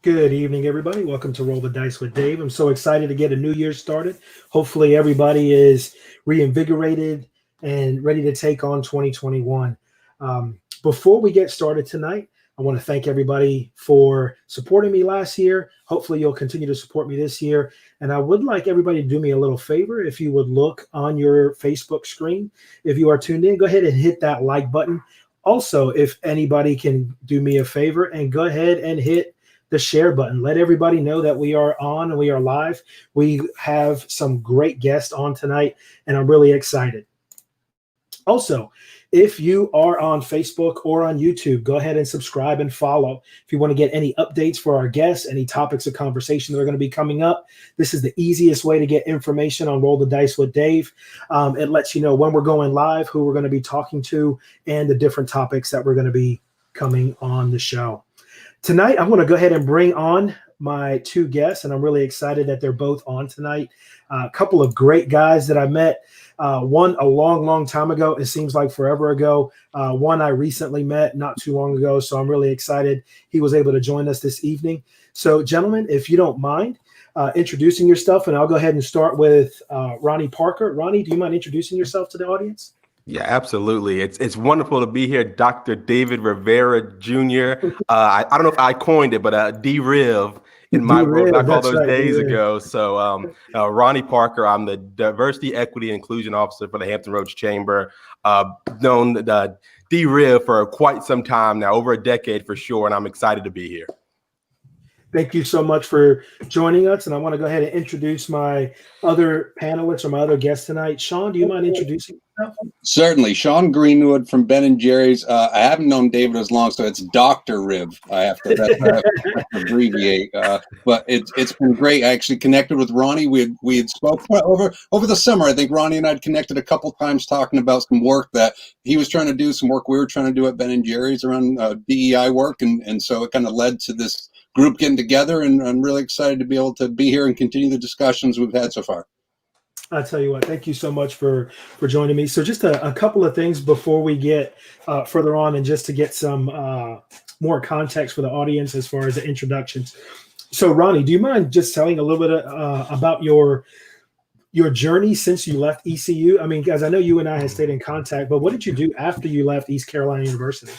Good evening, everybody. Welcome to Roll the Dice with Dave. I'm so excited to get a new year started. Hopefully, everybody is reinvigorated and ready to take on 2021. Before we get started tonight, I want to thank everybody for supporting me last year. Hopefully, you'll continue to support me this year. And I would like everybody to do me a little favor. If you would look on your Facebook screen, if you are tuned in, go ahead and hit that like button. Also, if anybody can do me a favor and go ahead and hit the share button. Let everybody know that we are on and we are live. We have some great guests on tonight, and I'm really excited. Also, if you are on Facebook or on YouTube, go ahead and subscribe and follow. If you want to get any updates for our guests, any topics of conversation that are going to be coming up, this is the easiest way to get information on Roll the Dice with Dave. It lets you know when we're going live, who we're going to be talking to, and the different topics that we're going to be coming on the show. Tonight, I'm going to go ahead and bring on my two guests, and I'm really excited that they're both on tonight. A couple of great guys that I met. One a long, long time ago. It seems like forever ago. One I recently met not too long ago, so I'm really excited he was able to join us this evening. So, gentlemen, if you don't mind introducing yourself, and I'll go ahead and start with Ronnie Parker. Ronnie, do you mind introducing yourself to the audience? Yeah, absolutely. It's wonderful to be here, Dr. David Rivera Jr. I don't know if I coined it, but D-Riv in my book back all those days ago. So Ronnie Parker, I'm the Diversity, Equity, and Inclusion Officer for the Hampton Roads Chamber. Known D-Riv for quite some time now, over a decade for sure, and I'm excited to be here. Thank you so much for joining us. And I want to go ahead and introduce my other panelists or my other guests tonight. Sean, do you mind introducing yourself? Certainly. Sean Greenwood from Ben & Jerry's. I haven't known David as long, so it's Dr. Rib. I have to abbreviate. But it's been great. I actually connected with Ronnie. We had spoken over the summer. I think Ronnie and I had connected a couple times talking about some work that he was trying to do, some work we were trying to do at Ben & Jerry's around DEI work. And so it kind of led to this group getting together, and I'm really excited to be able to be here and continue the discussions we've had so far. I'll tell you what, thank you so much for joining me. So just a couple of things before we get further on, and just to get some more context for the audience as far as the introductions. So Ronnie, do you mind just telling a little bit about your journey since you left ECU? I mean, guys, I know you and I have stayed in contact, but what did you do after you left East Carolina University?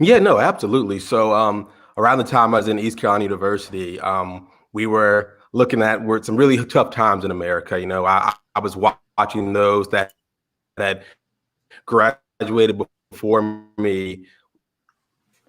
Yeah, no, absolutely. So around the time I was in East Carolina University, we were looking at some really tough times in America. You know, I was watching those that graduated before me.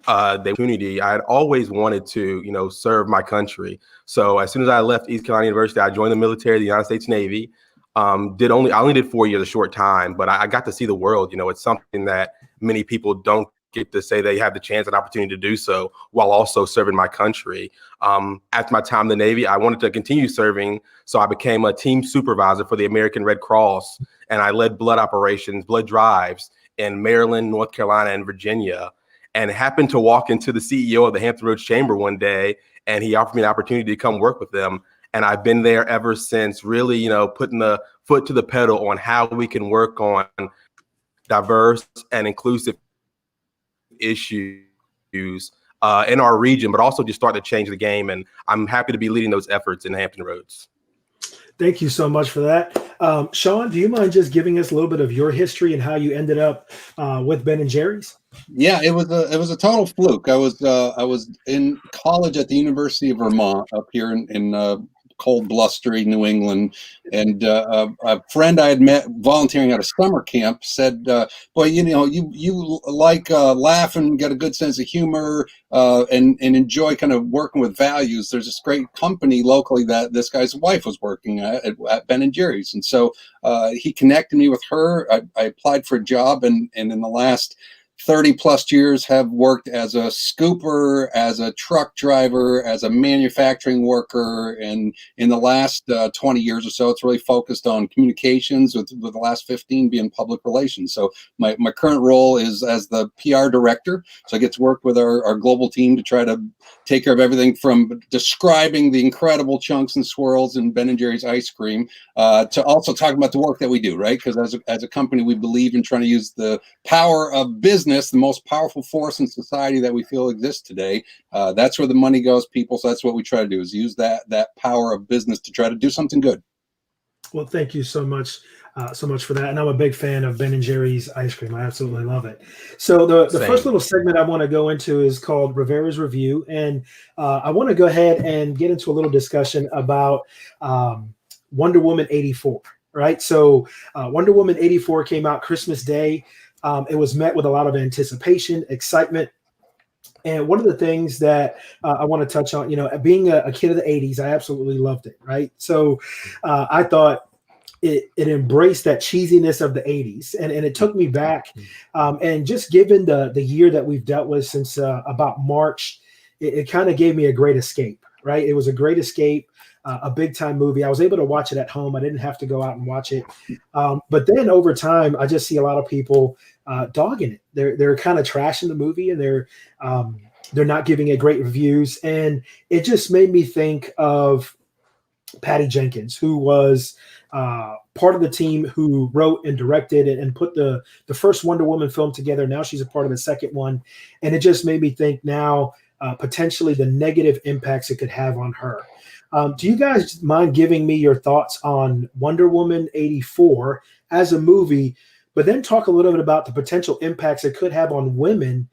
The opportunity, I had always wanted to, serve my country. So as soon as I left East Carolina University, I joined the military, the United States Navy. I only did 4 years, a short time, but I got to see the world. You know, it's something that many people don't get to say they have the chance and opportunity to do so while also serving my country. After my time in the Navy, I wanted to continue serving. So I became a team supervisor for the American Red Cross, and I led blood operations, blood drives in Maryland, North Carolina, and Virginia, and happened to walk into the CEO of the Hampton Roads Chamber one day, and he offered me an opportunity to come work with them. And I've been there ever since, really, putting the foot to the pedal on how we can work on diverse and inclusive issues in our region, but also just start to change the game. And I'm happy to be leading those efforts in Hampton Roads. Thank you so much for that. Sean, do you mind just giving us a little bit of your history and how you ended up with Ben & Jerry's? Yeah, it was a total fluke. I was in college at the University of Vermont up here in cold, blustery New England, and a friend I had met volunteering at a summer camp said, "Boy, you like laugh and get a good sense of humor and enjoy kind of working with values. There's this great company locally that this guy's wife was working at Ben & Jerry's, and so he connected me with her. I applied for a job, and in the last 30 plus years have worked as a scooper, as a truck driver, as a manufacturing worker. And in the last 20 years or so, it's really focused on communications, with the last 15 being public relations. So my current role is as the PR director. So I get to work with our global team to try to take care of everything from describing the incredible chunks and swirls in Ben & Jerry's ice cream to also talking about the work that we do, right? Because as a company, we believe in trying to use the power of business business, the most powerful force in society that we feel exists today. That's where the money goes, people. So that's what we try to do, is use that power of business to try to do something good. Well, thank you so much for that. And I'm a big fan of Ben and Jerry's ice cream. I absolutely love it. So the Same. first little segment I want to go into is called Rivera's Review, and I want to go ahead and get into a little discussion about Wonder Woman 84. Right. So Wonder Woman 84 came out Christmas Day. It was met with a lot of anticipation, excitement. And one of the things that I want to touch on, being a kid of the 80s, I absolutely loved it. Right. So I thought it embraced that cheesiness of the 80s. And it took me back. And just given the year that we've dealt with since about March, it kind of gave me a great escape. Right. It was a great escape. A big time movie. I was able to watch it at home. I didn't have to go out and watch it. But then over time, I just see a lot of people dogging it. They're kind of trashing the movie, and they're not giving it great reviews. And it just made me think of Patty Jenkins, who was part of the team who wrote and directed and put the first Wonder Woman film together. Now she's a part of the second one. And it just made me think now potentially the negative impacts it could have on her. Do you guys mind giving me your thoughts on Wonder Woman 84 as a movie, but then talk a little bit about the potential impacts it could have on women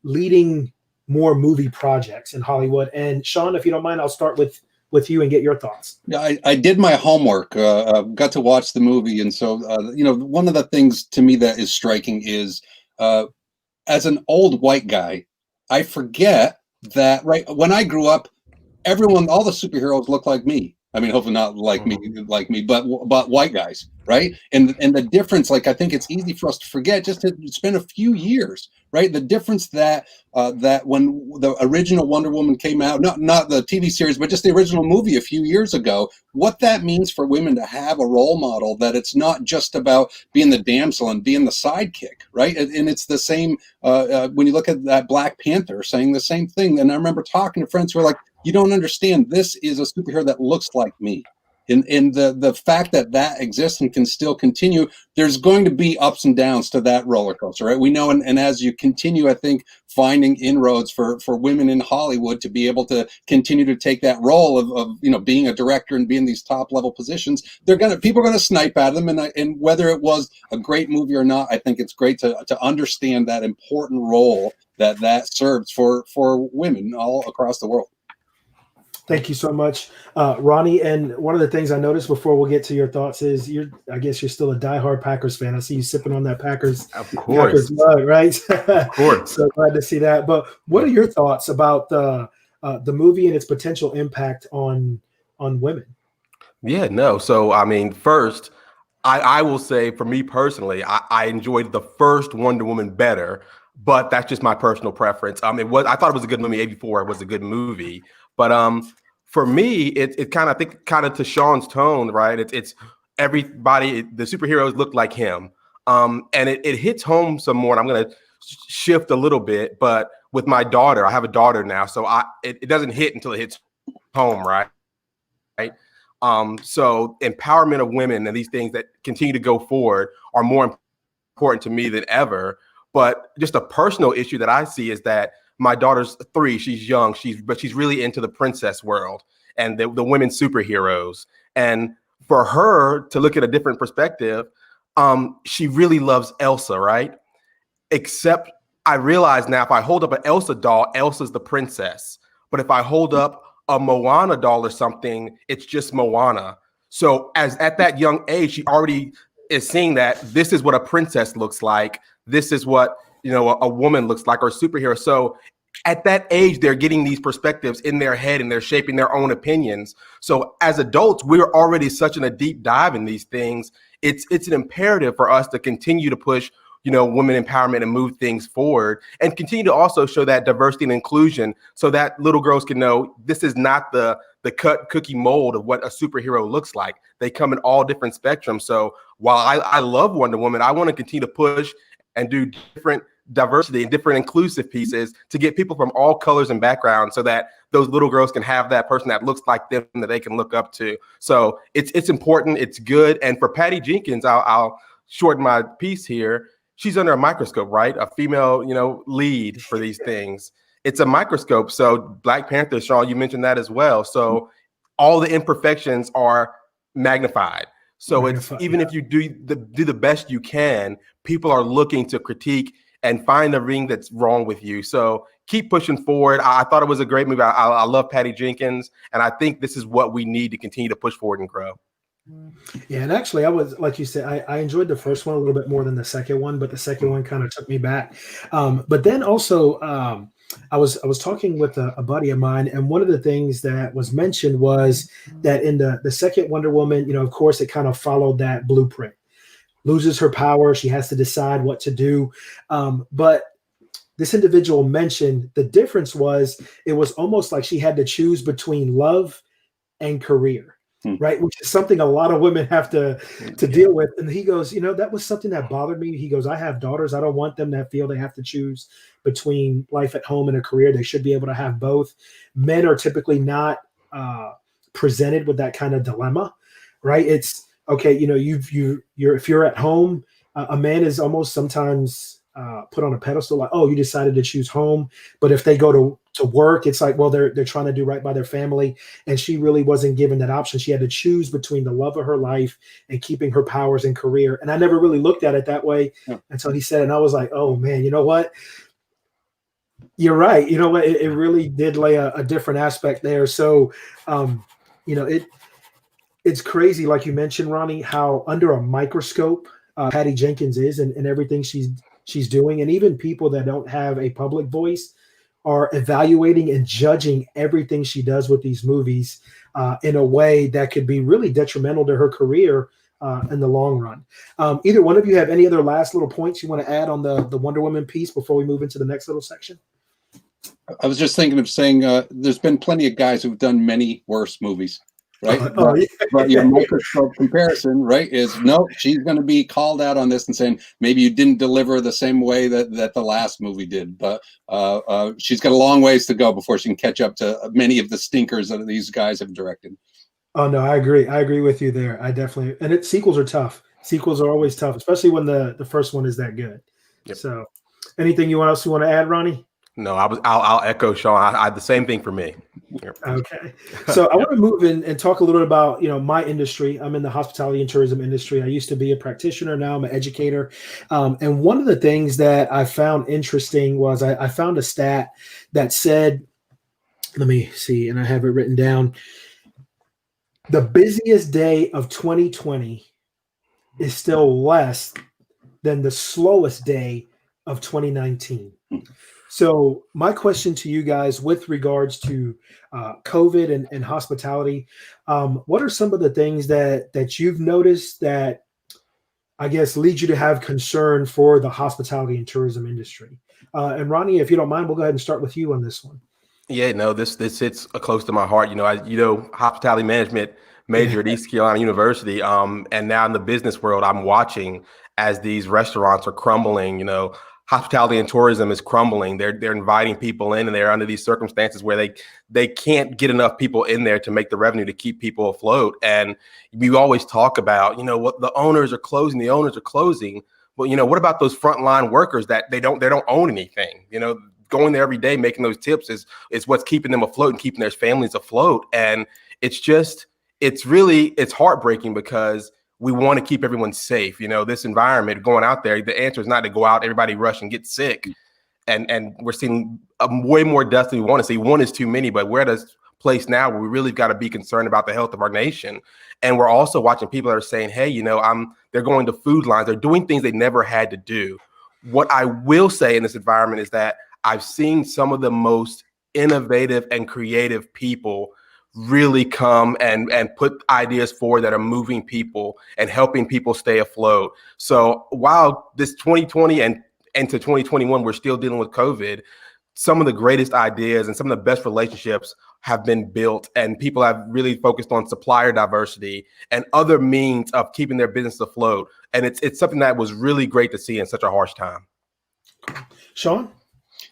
leading more movie projects in Hollywood? And Sean, if you don't mind, I'll start with you and get your thoughts. Yeah, I did my homework, got to watch the movie. And so, one of the things to me that is striking is as an old white guy, I forget that, right, when I grew up, all the superheroes look like me. I mean, hopefully not like me, but white guys, right? And the difference, like, I think it's easy for us to forget, just to spend a few years, right? The difference that when the original Wonder Woman came out, not the TV series, but just the original movie a few years ago, what that means for women to have a role model, that it's not just about being the damsel and being the sidekick, right? And it's the same when you look at that Black Panther saying the same thing. And I remember talking to friends who were like, you don't understand, this is a superhero that looks like me. And the fact that exists and can still continue, there's going to be ups and downs to that roller coaster, right? We know, and as you continue, I think, finding inroads for women in Hollywood to be able to continue to take that role of being a director and being these top level positions, people are gonna snipe at them, and whether it was a great movie or not, I think it's great to understand that important role that serves for women all across the world. Thank you so much, Ronnie. And one of the things I noticed before we'll get to your thoughts is I guess you're still a diehard Packers fan. I see you sipping on that Packers mug, right? Of course. So glad to see that. But what are your thoughts about the movie and its potential impact on women? Yeah, no. So, I mean, first, I will say, for me personally, I enjoyed the first Wonder Woman better, but that's just my personal preference. I thought it was a good movie. 84 was a good movie, but for me, it kind of to Sean's tone, right? It's everybody, the superheroes look like him, and it hits home some more. And I'm gonna shift a little bit, but with my daughter, I have a daughter now, so it doesn't hit until it hits home, right? So empowerment of women and these things that continue to go forward are more important to me than ever. But just a personal issue that I see is that my daughter's 3, she's young, but she's really into the princess world and the women superheroes. And for her to look at a different perspective, she really loves Elsa, right? Except I realize now, if I hold up an Elsa doll, Elsa's the princess. But if I hold up a Moana doll or something, it's just Moana. So at that young age, she already is seeing that this is what a princess looks like. This is what, a woman looks like, or a superhero. So at that age, they're getting these perspectives in their head and they're shaping their own opinions. So as adults, we're already such in a deep dive in these things. It's an imperative for us to continue to push, women empowerment and move things forward, and continue to also show that diversity and inclusion so that little girls can know this is not the cut cookie mold of what a superhero looks like. They come in all different spectrums. So while I love Wonder Woman, I want to continue to push and do different diversity and different inclusive pieces to get people from all colors and backgrounds so that those little girls can have that person that looks like them that they can look up to. So it's important, it's good. And for Patty Jenkins, I'll shorten my piece here. she's under a microscope, right? A female, lead for these things. It's a microscope. So Black Panther, Sean, you mentioned that as well. So all the imperfections are magnified. So it's even if you do the best you can, people are looking to critique and find the ring that's wrong with you. So keep pushing forward. I thought it was a great movie. I love Patty Jenkins, and I think this is what we need to continue to push forward and grow. Yeah, and actually, I was like you said, I enjoyed the first one a little bit more than the second one, but the second one kind of took me back. But then also, I was talking with a buddy of mine, and one of the things that was mentioned was that in the second Wonder Woman, of course, it kind of followed that blueprint. Loses her power, she has to decide what to do. But this individual mentioned the difference was it was almost like she had to choose between love and career. Right, which is something a lot of women have to deal with. And he goes, that was something that bothered me. He goes, I have daughters. I don't want them to feel they have to choose between life at home and a career. They should be able to have both. Men are typically not presented with that kind of dilemma, right? It's okay. If you're at home, a man is almost sometimes put on a pedestal, like, oh, you decided to choose home. But if they go to work, it's like, well, they're trying to do right by their family. And she really wasn't given that option. She had to choose between the love of her life and keeping her powers and career. And I never really looked at it that way until he said it. And I was like, oh man, you know what? You're right. You know what? It really did lay a different aspect there. So, it's crazy. Like you mentioned, Ronnie, how under a microscope, Patty Jenkins is and everything she's doing. And even people that don't have a public voice are evaluating and judging everything she does with these movies in a way that could be really detrimental to her career in the long run. Either one of you have any other last little points you want to add on the Wonder Woman piece before we move into the next little section? I was just thinking of saying there's been plenty of guys who've done many worse movies. Right, but your microscope comparison, right, is no, she's going to be called out on this and saying maybe you didn't deliver the same way that the last movie did, but she's got a long ways to go before she can catch up to many of the stinkers that these guys have directed. Oh no, I agree with you there. I definitely, and sequels are tough. Sequels are always tough, especially when the first one is that good. Yep. So, anything else you want to add, Ronnie? No, I'll echo Sean. I the same thing for me. Okay. So I want to move in and talk a little bit about, my industry. I'm in the hospitality and tourism industry. I used to be a practitioner. Now I'm an educator. And one of the things that I found interesting was I found a stat that said, let me see, and I have it written down. The busiest day of 2020 is still less than the slowest day of 2019. So my question to you guys with regards to COVID and hospitality, what are some of the things that you've noticed that I guess lead you to have concern for the hospitality and tourism industry? And Ronnie, if you don't mind, we'll go ahead and start with you on this one. Yeah, no, this hits close to my heart. Hospitality management major at East Carolina University. And now in the business world, I'm watching as these restaurants are crumbling. Hospitality and tourism is crumbling. They're inviting people in, and they're under these circumstances where they can't get enough people in there to make the revenue to keep people afloat. And we always talk about, what the owners are closing. But what about those frontline workers that they don't own anything? Going there every day, making those tips is what's keeping them afloat and keeping their families afloat. And it's heartbreaking because we want to keep everyone safe. This environment going out there, the answer is not to go out, everybody rush and get sick. And we're seeing way more deaths than we want to see. One is too many, but we're at a place now where we really got to be concerned about the health of our nation. And we're also watching people that are saying, hey, they're going to food lines. They're doing things they never had to do. What I will say in this environment is that I've seen some of the most innovative and creative people really come and put ideas forward that are moving people and helping people stay afloat. So while this 2020 and into 2021, we're still dealing with COVID, some of the greatest ideas and some of the best relationships have been built, and people have really focused on supplier diversity and other means of keeping their business afloat. And it's something that was really great to see in such a harsh time. Sean?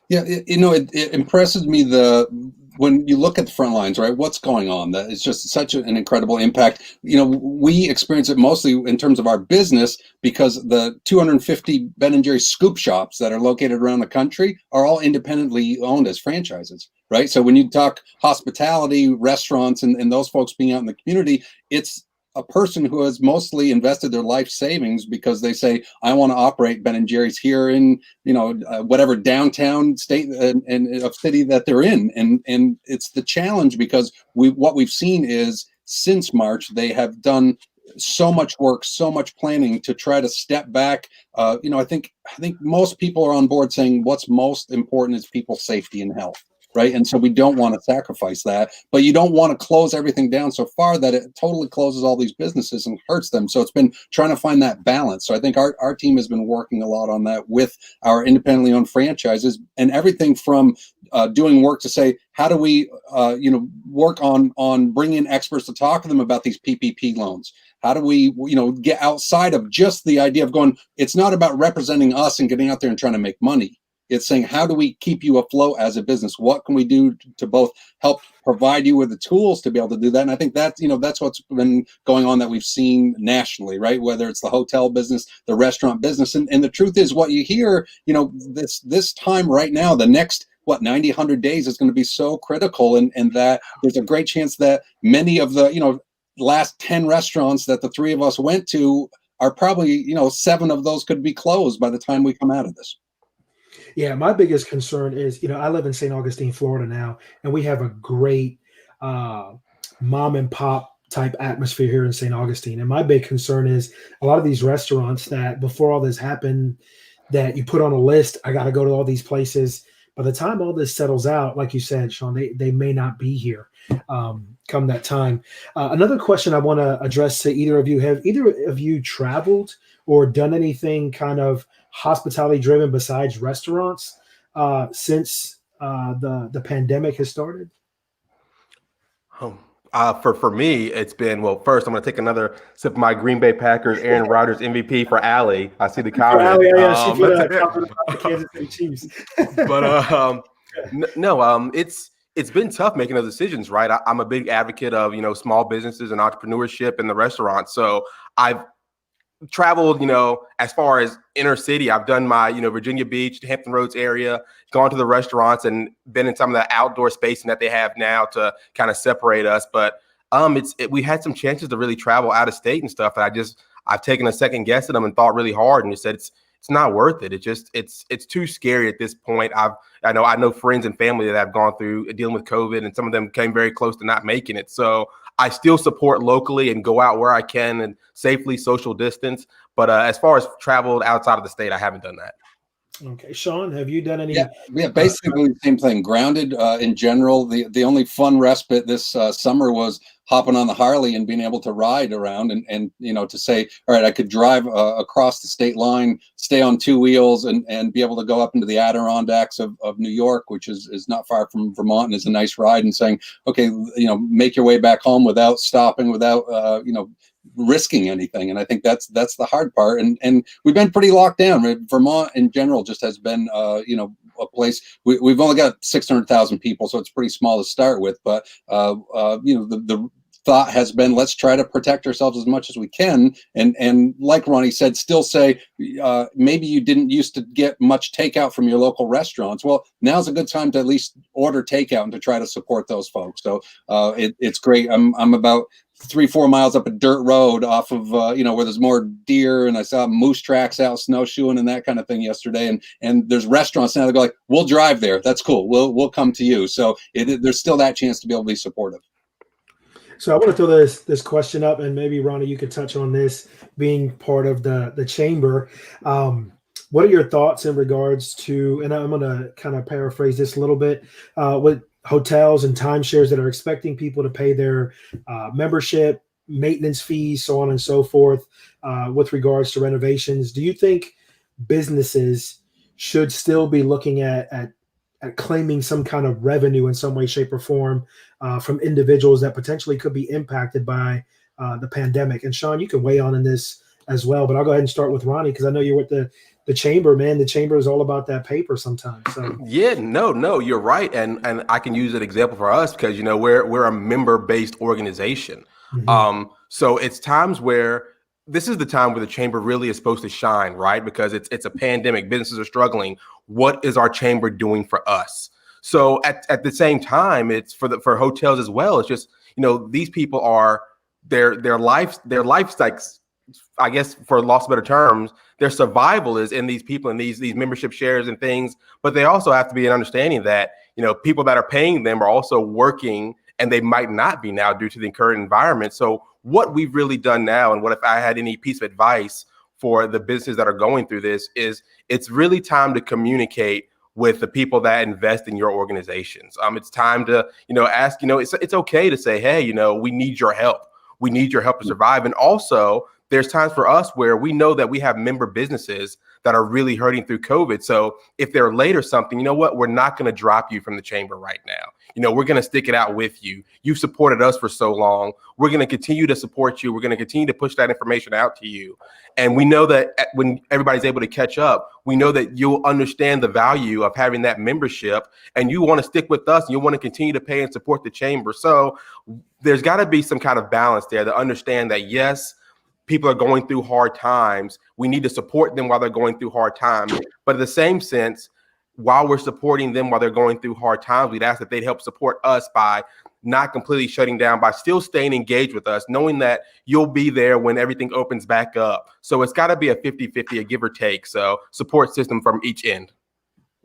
Yeah, it impresses me when you look at the front lines, right, what's going on? That is just such an incredible impact. We experience it mostly in terms of our business because the 250 Ben & Jerry's scoop shops that are located around the country are all independently owned as franchises, right? So when you talk hospitality, restaurants, and those folks being out in the community, it's a person who has mostly invested their life savings because they say, I want to operate Ben & Jerry's here in, whatever downtown state and of city that they're in. And it's the challenge because what we've seen is since March, they have done so much work, so much planning to try to step back. I think most people are on board saying what's most important is people's safety and health. Right. And so we don't want to sacrifice that, but you don't want to close everything down so far that it totally closes all these businesses and hurts them. So it's been trying to find that balance. So I think our team has been working a lot on that with our independently owned franchises and everything from doing work to say, how do we, work on bringing in experts to talk to them about these PPP loans? How do we, get outside of just the idea of going, it's not about representing us and getting out there and trying to make money. It's saying, how do we keep you afloat as a business? What can we do to both help provide you with the tools to be able to do that? And I think that's what's been going on that we've seen nationally, right? Whether it's the hotel business, the restaurant business. And the truth is what you hear, this time right now, the next 90, 100 days is going to be so critical. And that there's a great chance that many of the, last 10 restaurants that the three of us went to are probably, 7 of those could be closed by the time we come out of this. Yeah, my biggest concern is, I live in St. Augustine, Florida now, and we have a great mom and pop type atmosphere here in St. Augustine. And my big concern is a lot of these restaurants that before all this happened, that you put on a list, I got to go to all these places. By the time all this settles out, like you said, Sean, they may not be here come that time. Another question I want to address to either of you, have either of you traveled or done anything kind of hospitality driven besides restaurants since the pandemic has started? For me, it's been, well, first, I'm going to take another sip of my Green Bay Packers, Aaron Rodgers MVP for Allie. I see the comment. For Allie, yeah, she put a comment about the Kansas City Chiefs. But it's been tough making those decisions, right? I'm a big advocate of, small businesses and entrepreneurship in the restaurant. So I've traveled, as far as inner city. I've done my, Virginia Beach, Hampton Roads area, gone to the restaurants and been in some of the outdoor spacing that they have now to kind of separate us. But we had some chances to really travel out of state and stuff. And I've taken a second guess at them and thought really hard and just said, it's not worth it. It's too scary at this point. I know friends and family that have gone through dealing with COVID, and some of them came very close to not making it. So I still support locally and go out where I can and safely social distance. But as far as traveled outside of the state, I haven't done that. Okay, Sean, have you done any? Yeah, basically the same thing. Grounded in general. The only fun respite this summer was hopping on the Harley and being able to ride around and to say, all right, I could drive across the state line, stay on 2 wheels and be able to go up into the Adirondacks of New York, which is not far from Vermont and is a nice ride, and saying, okay, make your way back home without stopping, without risking anything. And I think that's the hard part. And we've been pretty locked down. Vermont in general just has been, a place. We've only got 600,000 people, so it's pretty small to start with. But the thought has been, let's try to protect ourselves as much as we can. And like Ronnie said, still say, maybe you didn't used to get much takeout from your local restaurants. Well, now's a good time to at least order takeout and to try to support those folks. So it's great. I'm about 3-4 miles up a dirt road off of where there's more deer, and I saw moose tracks out snowshoeing and that kind of thing yesterday. And there's restaurants now that go like, we'll drive there. That's cool. We'll come to you. So there's still that chance to be able to be supportive. So I want to throw this question up, and maybe Ronnie, you could touch on this, being part of the chamber. What are your thoughts in regards to, and I'm going to kind of paraphrase this a little bit, with hotels and timeshares that are expecting people to pay their membership, maintenance fees, so on and so forth, with regards to renovations? Do you think businesses should still be looking at claiming some kind of revenue in some way, shape, or form from individuals that potentially could be impacted by the pandemic? And Sean, you can weigh on in this as well, but I'll go ahead and start with Ronnie, because I know you're with the the chamber, man. The chamber is all about that paper sometimes. So Yeah, no, you're right, and I can use an example for us because we're a member-based organization. So it's times where this is the time where the chamber really is supposed to shine, right? Because it's a pandemic, businesses are struggling. What is our chamber doing for us? So at the same time, it's for hotels as well. It's just these people are their life like, I guess for loss of better terms, their survival is in these people and these membership shares and things. But they also have to be an understanding that people that are paying them are also working, and they might not be now due to the current environment. So what we've really done now, and what if I had any piece of advice for the businesses that are going through this, is it's really time to communicate with the people that invest in your organizations. It's time to ask. It's okay to say, hey, we need your help. We need your help to survive. And also, there's times for us where we know that we have member businesses that are really hurting through COVID. So if they're late or something, you know what? We're not going to drop you from the chamber right now. We're going to stick it out with you. You've supported us for so long. We're going to continue to support you. We're going to continue to push that information out to you. And we know that when everybody's able to catch up, we know that you'll understand the value of having that membership, and you want to stick with us, and you want to continue to pay and support the chamber. So there's got to be some kind of balance there to understand that, yes, people are going through hard times. We need to support them while they're going through hard times. But in the same sense, while we're supporting them while they're going through hard times, we'd ask that they'd help support us by not completely shutting down, by still staying engaged with us, knowing that you'll be there when everything opens back up. So it's got to be a 50-50, a give or take. So support system from each end.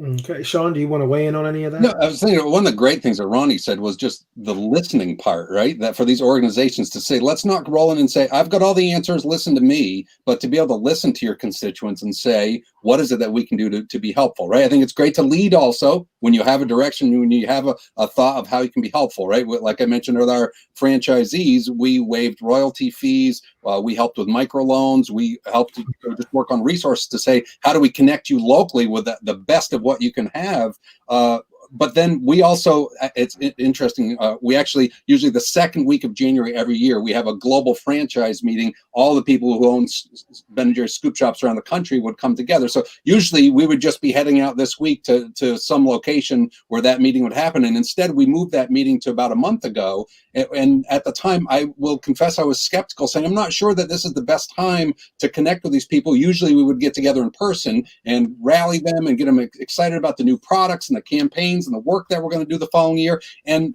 Okay, Sean, do you want to weigh in on any of that? No, I was thinking one of the great things that Ronnie said was just the listening part, right? That for these organizations to say, let's not roll in and say, I've got all the answers, listen to me, but to be able to listen to your constituents and say, what is it that we can do to be helpful, right? I think it's great to lead also when you have a direction, when you have a thought of how you can be helpful, right? Like I mentioned with our franchisees, we waived royalty fees. We helped with microloans. We helped to just work on resources to say, how do we connect you locally with the best of what you can have? But then we also, it's interesting, we actually, usually the second week of January every year, we have a global franchise meeting. All the people who own Ben & Jerry's scoop shops around the country would come together. So usually we would just be heading out this week to some location where that meeting would happen. And instead we moved that meeting to about a month ago. And at the time, I will confess I was skeptical, saying, I'm not sure that this is the best time to connect with these people. Usually we would get together in person and rally them and get them excited about the new products and the campaigns and the work that we're going to do the following year. And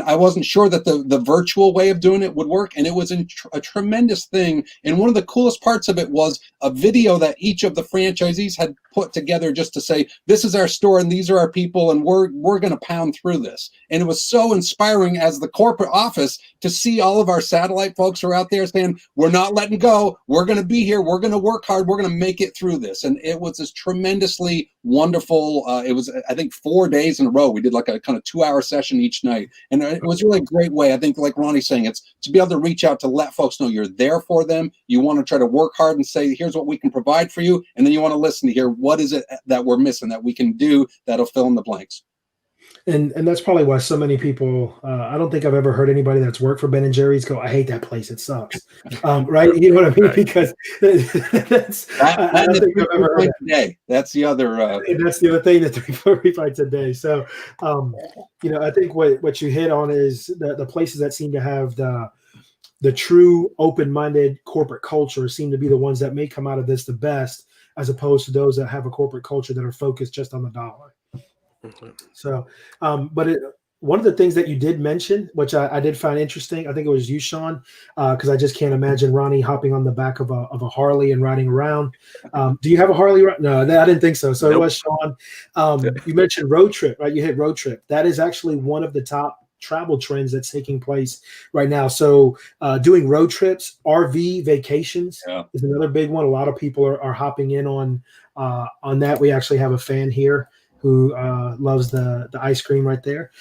I wasn't sure that the virtual way of doing it would work. And it was a tremendous thing. And one of the coolest parts of it was a video that each of the franchisees had put together just to say, this is our store and these are our people and we're going to pound through this. And it was so inspiring as the corporate office to see all of our satellite folks are out there saying, we're not letting go. We're going to be here. We're going to work hard. We're going to make it through this. And it was this tremendously wonderful. It was, I think, 4 days in a row. We did like a kind of 2-hour session each night. And it was really a great way. I think, like Ronnie's saying, it's to be able to reach out to let folks know you're there for them. You want to try to work hard and say, here's what we can provide for you. And then you want to listen to hear what is it that we're missing that we can do that'll fill in the blanks. And that's probably why so many people, I don't think I've ever heard anybody that's worked for Ben & Jerry's go, I hate that place. It sucks. Right? You know what I mean? Because that's I don't think I've ever heard that. Today. That's the other. That's the other thing, that 3 fights a day. So, I think what you hit on is the places that seem to have the true open-minded corporate culture seem to be the ones that may come out of this the best, as opposed to those that have a corporate culture that are focused just on the dollar. So, but one of the things that you did mention, which I did find interesting, I think it was you, Sean, because I just can't imagine Ronnie hopping on the back of a Harley and riding around. Do you have a Harley? No, I didn't think so. So Nope. It was Sean. You mentioned road trip, right? You hit road trip. That is actually one of the top travel trends that's taking place right now. So doing road trips, RV vacations is another big one. A lot of people are hopping in on that. We actually have a fan here who loves the ice cream right there.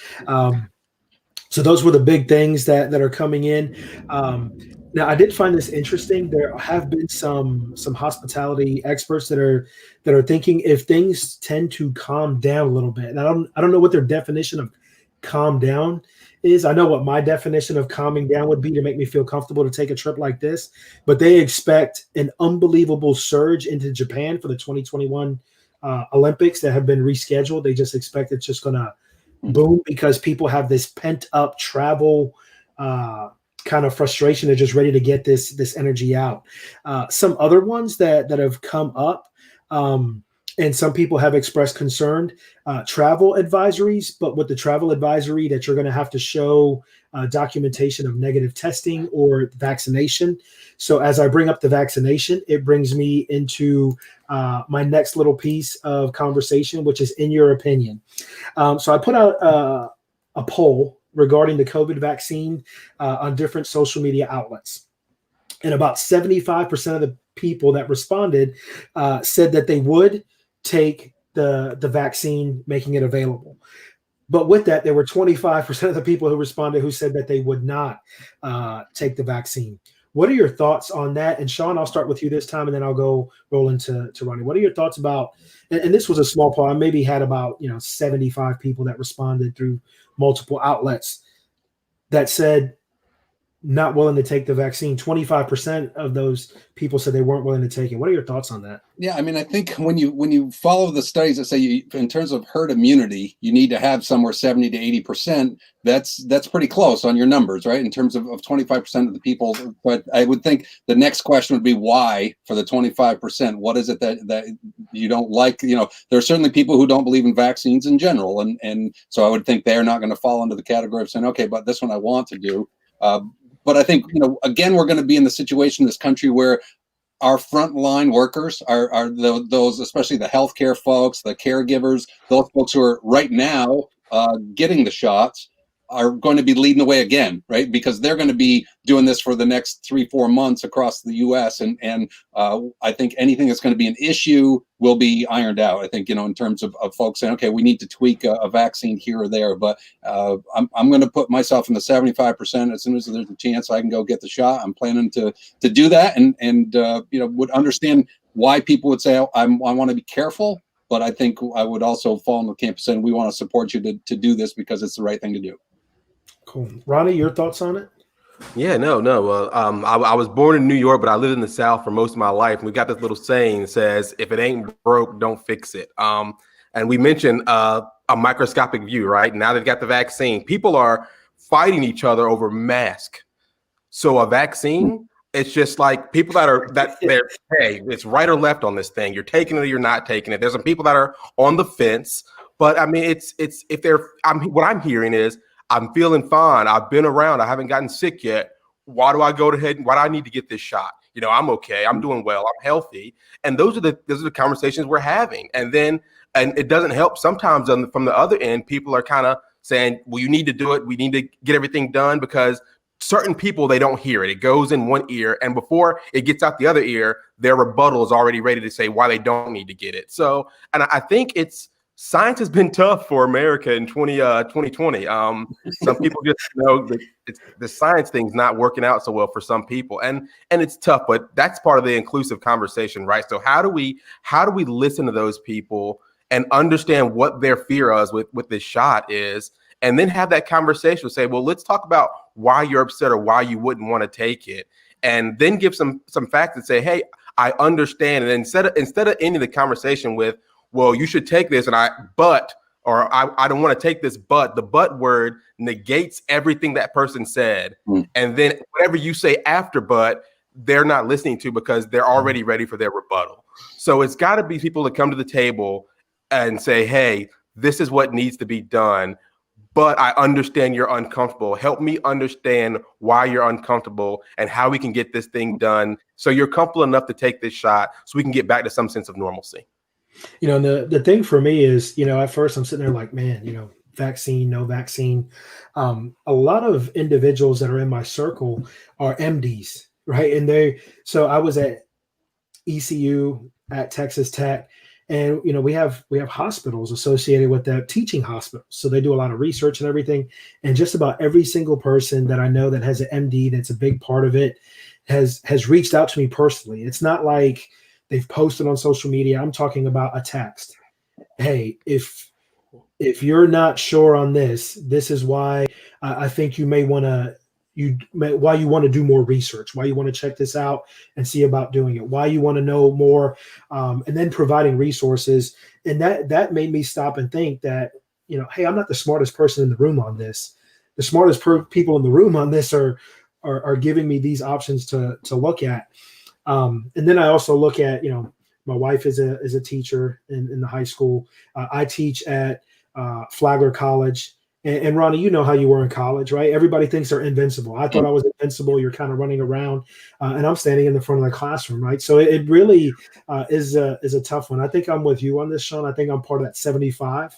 So those were the big things that are coming in. Now, I did find this interesting. There have been some hospitality experts that are thinking if things tend to calm down a little bit. And I don't know what their definition of calm down is. I know what my definition of calming down would be to make me feel comfortable to take a trip like this, but they expect an unbelievable surge into Japan for the 2021 Olympics that have been rescheduled. They just expect it's just going to boom because people have this pent up travel kind of frustration. They're just ready to get this energy out. Some other ones that have come up, and some people have expressed concern, travel advisories, but with the travel advisory that you're going to have to show documentation of negative testing or vaccination. So as I bring up the vaccination, it brings me into my next little piece of conversation, which is in your opinion. So I put out a poll regarding the COVID vaccine on different social media outlets. And about 75% of the people that responded said that they would take the vaccine, making it available. But with that, there were 25% of the people who responded who said that they would not take the vaccine. What are your thoughts on that? And Sean, I'll start with you this time, and then I'll go roll into Ronnie. What are your thoughts about, and this was a small poll, I maybe had about 75 people that responded through multiple outlets that said not willing to take the vaccine. 25% of those people said they weren't willing to take it. What are your thoughts on that? Yeah, I mean, I think when you follow the studies that say in terms of herd immunity, you need to have somewhere 70 to 80%. That's pretty close on your numbers, right? In terms of 25% of the people. But I would think the next question would be why for the 25%? What is it that you don't like? There are certainly people who don't believe in vaccines in general, and so I would think they're not going to fall into the category of saying, okay, but this one I want to do. But I think, again, we're going to be in the situation in this country where our frontline workers are those, especially the healthcare folks, the caregivers, those folks who are right now getting the shots, are going to be leading the way again, right? Because they're going to be doing this for the next 3-4 months across the U.S. And I think anything that's going to be an issue will be ironed out. I think, in terms of folks saying, okay, we need to tweak a vaccine here or there, but I'm going to put myself in the 75%. As soon as there's a chance I can go get the shot, I'm planning to do that, and would understand why people would say, I want to be careful. But I think I would also fall in the camp saying we want to support you to do this because it's the right thing to do. Cool. Ronnie, your thoughts on it? Yeah, no. I was born in New York, but I lived in the South for most of my life. And we got this little saying that says, if it ain't broke, don't fix it. And we mentioned a microscopic view, right? Now they've got the vaccine. People are fighting each other over mask. So a vaccine, it's just like people they're, hey, it's right or left on this thing. You're taking it or you're not taking it. There's some people that are on the fence, but I mean, what I'm hearing is, I'm feeling fine. I've been around. I haven't gotten sick yet. Why do I go ahead? Why do I need to get this shot? I'm okay. I'm doing well. I'm healthy. And those are the conversations we're having. And it doesn't help. Sometimes from the other end, people are kind of saying, well, you need to do it. We need to get everything done because certain people, they don't hear it. It goes in one ear. And before it gets out the other ear, their rebuttal is already ready to say why they don't need to get it. So, and I think science has been tough for America in 2020. Some people just know that the science thing's not working out so well for some people, and it's tough. But that's part of the inclusive conversation, right? So how do we listen to those people and understand what their fear is with this shot is, and then have that conversation? Say, well, let's talk about why you're upset or why you wouldn't want to take it, and then give some facts and say, hey, I understand. And instead of ending the conversation with, well, you should take this, I don't want to take this, but the but word negates everything that person said. And then whatever you say after but, they're not listening to because they're already ready for their rebuttal. So it's got to be people that come to the table and say, hey, this is what needs to be done, but I understand you're uncomfortable. Help me understand why you're uncomfortable and how we can get this thing done so you're comfortable enough to take this shot so we can get back to some sense of normalcy. And the thing for me is, at first I'm sitting there like, man, vaccine, no vaccine. A lot of individuals that are in my circle are MDs, right? And so I was at ECU at Texas Tech, and we have hospitals associated with that, teaching hospitals. So they do a lot of research and everything. And just about every single person that I know that has an MD that's a big part of it has reached out to me personally. It's not like they've posted on social media. I'm talking about a text. Hey, if if you're not sure on this, this is why I think you may want to why you want to do more research, why you want to check this out and see about doing it, why you want to know more, and then providing resources. And that made me stop and think that, hey, I'm not the smartest person in the room on this. The smartest people in the room on this are giving me these options to look at. And then I also look at, my wife is a teacher in the high school. I teach at Flagler College. And Ronnie, you know how you were in college, right? Everybody thinks they're invincible. I thought I was invincible. You're kind of running around, and I'm standing in the front of the classroom, right? So it really is a tough one. I think I'm with you on this, Sean. I think I'm part of that 75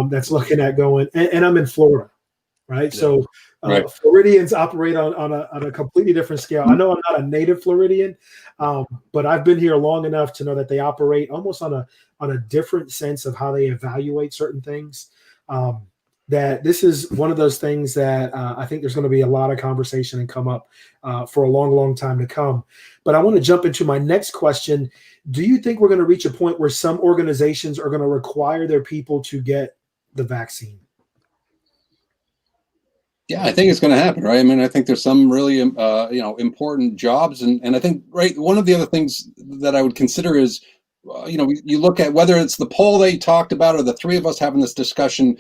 that's looking at going, and I'm in Florida, right? Yeah. So right. Floridians operate on a completely different scale. I know I'm not a native Floridian, but I've been here long enough to know that they operate almost on a different sense of how they evaluate certain things. That this is one of those things that I think there's going to be a lot of conversation and come up for a long, long time to come. But I want to jump into my next question. Do you think we're going to reach a point where some organizations are going to require their people to get the vaccine? Yeah, I think it's going to happen, right? I mean, I think there's some really, important jobs. And I think, right, one of the other things that I would consider is, you look at whether it's the poll they talked about or the three of us having this discussion,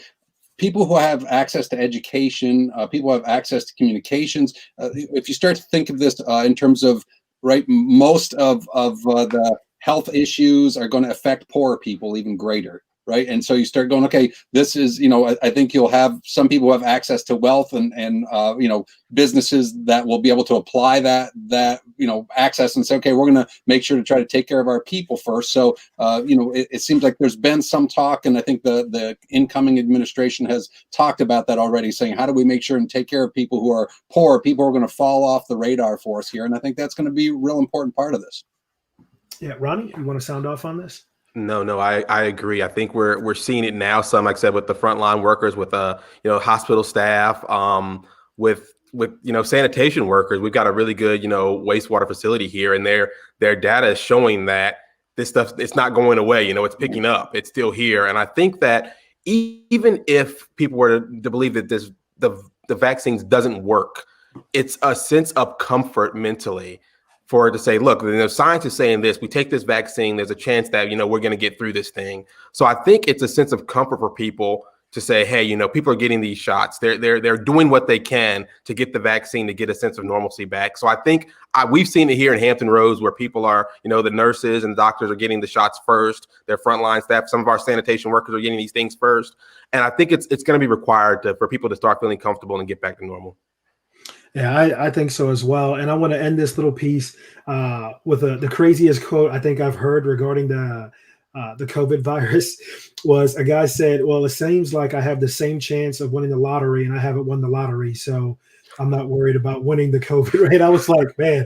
people who have access to education, people who have access to communications. If you start to think of this in terms of, right, most of the health issues are going to affect poorer people even greater, right? And so you start going, okay, this is, I think you'll have some people who have access to wealth and businesses that will be able to apply that access and say, okay, we're going to make sure to try to take care of our people first. So, it seems like there's been some talk, and I think the incoming administration has talked about that already, saying, how do we make sure and take care of people who are poor, people who are going to fall off the radar for us here? And I think that's going to be a real important part of this. Yeah, Ronnie, you want to sound off on this? No, I agree. I think we're seeing it now. Some, like I said, with the frontline workers, with hospital staff, with sanitation workers. We've got a really good wastewater facility here, and their data is showing that this stuff, it's not going away. It's picking up. It's still here, and I think that even if people were to believe that the vaccines doesn't work, it's a sense of comfort mentally for it to say, look, science is saying this, we take this vaccine, there's a chance that, we're going to get through this thing. So I think it's a sense of comfort for people to say, hey, people are getting these shots. They're doing what they can to get the vaccine, to get a sense of normalcy back. So I think we've seen it here in Hampton Roads, where people are, the nurses and doctors are getting the shots first, their frontline staff, some of our sanitation workers are getting these things first. And I think it's going to be required for people to start feeling comfortable and get back to normal. Yeah, I think so as well. And I want to end this little piece with the craziest quote I think I've heard regarding the COVID virus. Was a guy said, well, it seems like I have the same chance of winning the lottery and I haven't won the lottery, so I'm not worried about winning the COVID. Right? I was like, man,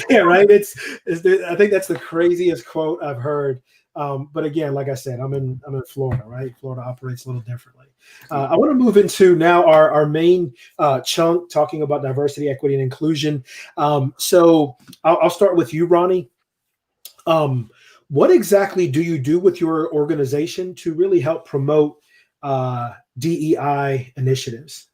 yeah, right. I think that's the craziest quote I've heard. But again, like I said, I'm in Florida, right? Florida operates a little differently. I want to move into now our main chunk, talking about diversity, equity, and inclusion. So I'll start with you, Ronnie. What exactly do you do with your organization to really help promote DEI initiatives?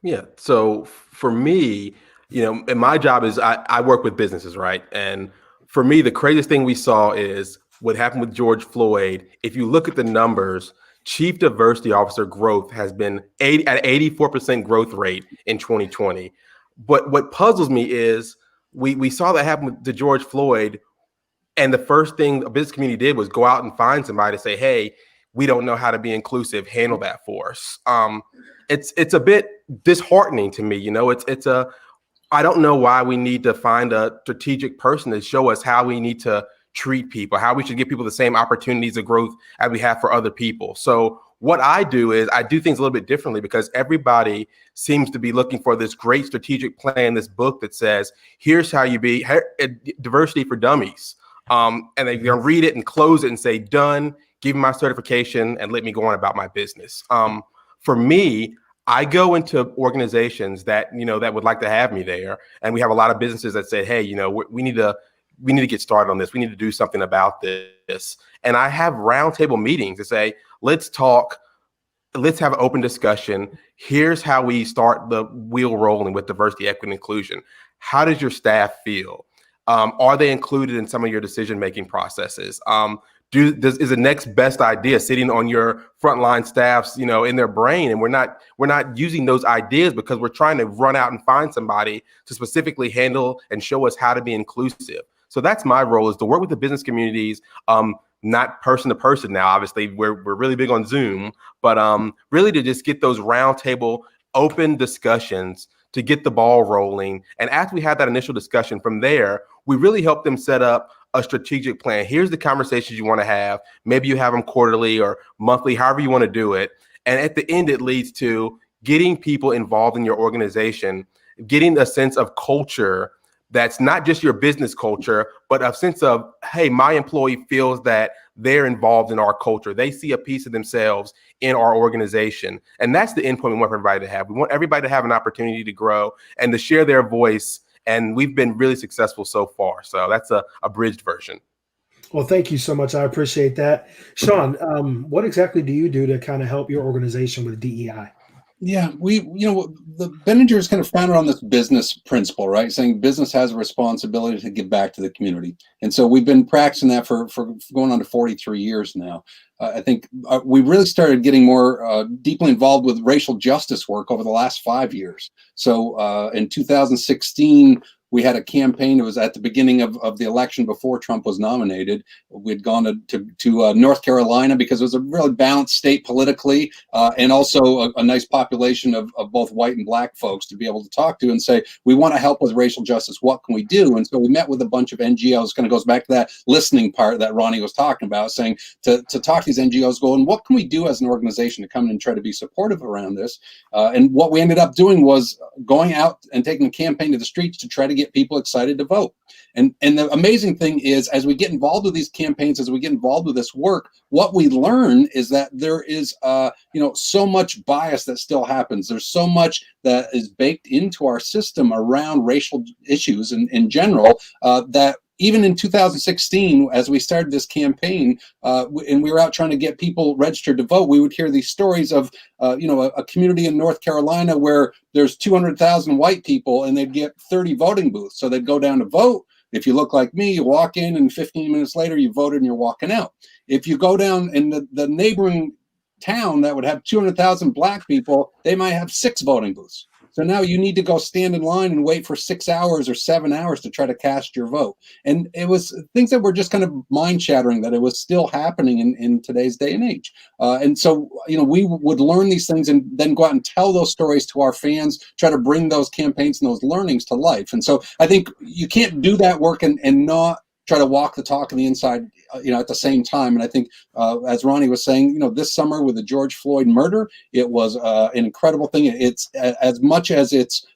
Yeah. So for me, and my job is I work with businesses, right? And for me, the craziest thing we saw is what happened with George Floyd. If you look at the numbers, Chief Diversity Officer growth has been at 84% growth rate in 2020. But what puzzles me is we saw that happen to George Floyd, and the first thing a business community did was go out and find somebody to say, hey, we don't know how to be inclusive, handle that for us. It's a bit disheartening to me. I don't know why we need to find a strategic person to show us how we need to treat people, how we should give people the same opportunities of growth as we have for other people. So what I do is I do things a little bit differently, because everybody seems to be looking for this great strategic plan, this book that says, here's how you be diversity for dummies. And they're going to read it and close it and say, done, give me my certification and let me go on about my business. For me, I go into organizations that, that would like to have me there. And we have a lot of businesses that say, hey, we need to get started on this. We need to do something about this. And I have roundtable meetings to say, let's talk. Let's have an open discussion. Here's how we start the wheel rolling with diversity, equity, and inclusion. How does your staff feel? Are they included in some of your decision-making processes? Is the next best idea sitting on your frontline staffs, in their brain? And we're not using those ideas because we're trying to run out and find somebody to specifically handle and show us how to be inclusive. So that's my role, is to work with the business communities, not person to person now. Obviously, we're really big on Zoom, but really to just get those roundtable open discussions to get the ball rolling. And after we have that initial discussion, from there, we really help them set up a strategic plan. Here's the conversations you want to have. Maybe you have them quarterly or monthly, however you want to do it. And at the end, it leads to getting people involved in your organization, getting a sense of culture that's not just your business culture, but a sense of, hey, my employee feels that they're involved in our culture. They see a piece of themselves in our organization. And that's the endpoint we want everybody to have. We want everybody to have an opportunity to grow and to share their voice. And we've been really successful so far. So that's a abridged version. Well, thank you so much. I appreciate that. Sean, what exactly do you do to kind of help your organization with DEI? Yeah, the Benninger is kind of founded on this business principle, right? Saying business has a responsibility to give back to the community. And so we've been practicing that for going on to 43 years now. I think we really started getting more deeply involved with racial justice work over the last 5 years. So in 2016, we had a campaign. It was at the beginning of the election before Trump was nominated. We'd gone to North Carolina because it was a really balanced state politically, and also a nice population of both white and black folks to be able to talk to and say, we want to help with racial justice. What can we do? And so we met with a bunch of NGOs. Kind of goes back to that listening part that Ronnie was talking about, saying to talk to these NGOs, going, what can we do as an organization to come in and try to be supportive around this? And what we ended up doing was going out and taking a campaign to the streets to try to get people excited to vote. And the amazing thing is, as we get involved with these campaigns, as we get involved with this work, what we learn is that there is so much bias that still happens. There's so much that is baked into our system around racial issues in general, that even in 2016, as we started this campaign, and we were out trying to get people registered to vote, we would hear these stories of, a community in North Carolina where there's 200,000 white people and they'd get 30 voting booths. So they'd go down to vote. If you look like me, you walk in and 15 minutes later, you voted and you're walking out. If you go down in the neighboring town that would have 200,000 black people, they might have 6 voting booths. So now you need to go stand in line and wait for 6 hours or 7 hours to try to cast your vote. And it was things that were just kind of mind shattering that it was still happening in today's day and age. And so, we would learn these things and then go out and tell those stories to our fans, try to bring those campaigns and those learnings to life. And so I think you can't do that work and not try to walk the talk on the inside, at the same time. And I think, as Ronnie was saying, this summer with the George Floyd murder, it was an incredible thing. It's as much as it's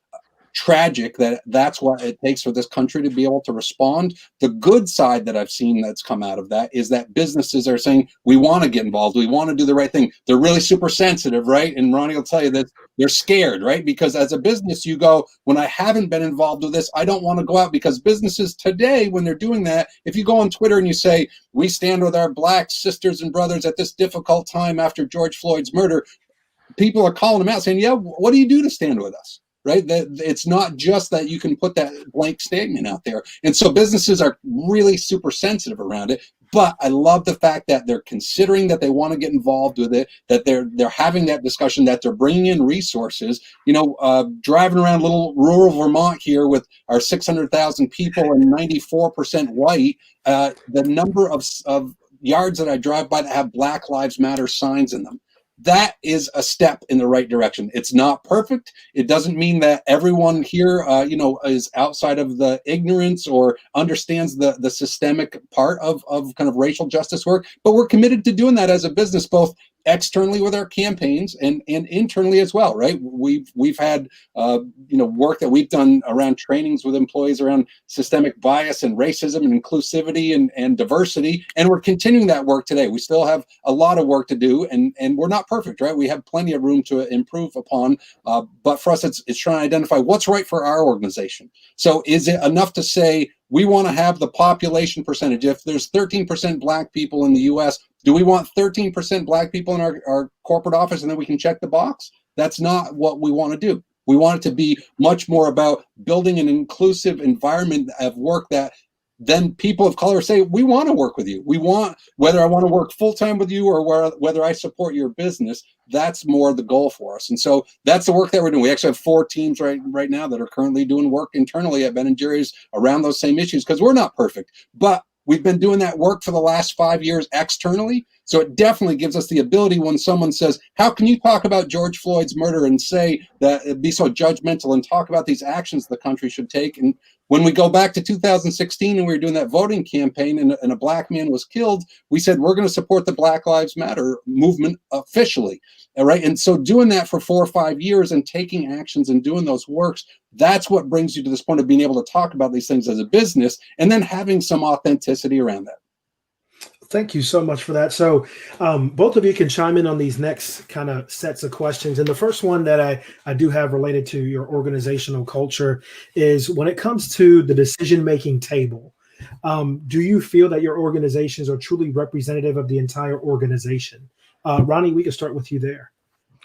tragic that's what it takes for this country to be able to respond. The good side that I've seen that's come out of that is that businesses are saying, we want to get involved. We want to do the right thing. They're really super sensitive, right? And Ronnie will tell you that they're scared, right? Because as a business, you go, when I haven't been involved with this, I don't want to go out, because businesses today, when they're doing that, if you go on Twitter and you say, we stand with our black sisters and brothers at this difficult time after George Floyd's murder, people are calling them out saying, yeah, what do you do to stand with us? Right? That it's not just that you can put that blank statement out there. And so businesses are really super sensitive around it. But I love the fact that they're considering that they want to get involved with it, that they're having that discussion, that they're bringing in resources. Driving around little rural Vermont here with our 600,000 people and 94% white, the number of yards that I drive by that have Black Lives Matter signs in them, that is a step in the right direction. It's not perfect. It doesn't mean that everyone here, is outside of the ignorance or understands the systemic part of kind of racial justice work. But we're committed to doing that as a business, both externally with our campaigns and internally as well, right? We've had work that we've done around trainings with employees around systemic bias and racism and inclusivity and diversity, and we're continuing that work today. We still have a lot of work to do, and we're not perfect, right? We have plenty of room to improve upon, but for us, it's trying to identify what's right for our organization. So is it enough to say we want to have the population percentage. If there's 13% black people in the US, do we want 13% black people in our corporate office and then we can check the box? That's not what we want to do. We want it to be much more about building an inclusive environment of work that then people of color say, we want to work with you. We want, whether I want to work full-time with you or whether I support your business, that's more the goal for us. And so that's the work that we're doing. We actually have 4 teams right now that are currently doing work internally at Ben & Jerry's around those same issues, because we're not perfect. But we've been doing that work for the last 5 years externally. So it definitely gives us the ability when someone says, how can you talk about George Floyd's murder and say that it'd be so judgmental and talk about these actions the country should take? And when we go back to 2016 and we were doing that voting campaign and a black man was killed, we said, we're going to support the Black Lives Matter movement officially. All right. And so doing that for 4 or 5 years and taking actions and doing those works, that's what brings you to this point of being able to talk about these things as a business and then having some authenticity around that. Thank you so much for that. So both of you can chime in on these next kind of sets of questions. And the first one that I do have related to your organizational culture is when it comes to the decision-making table, do you feel that your organizations are truly representative of the entire organization? Ronnie, we can start with you there.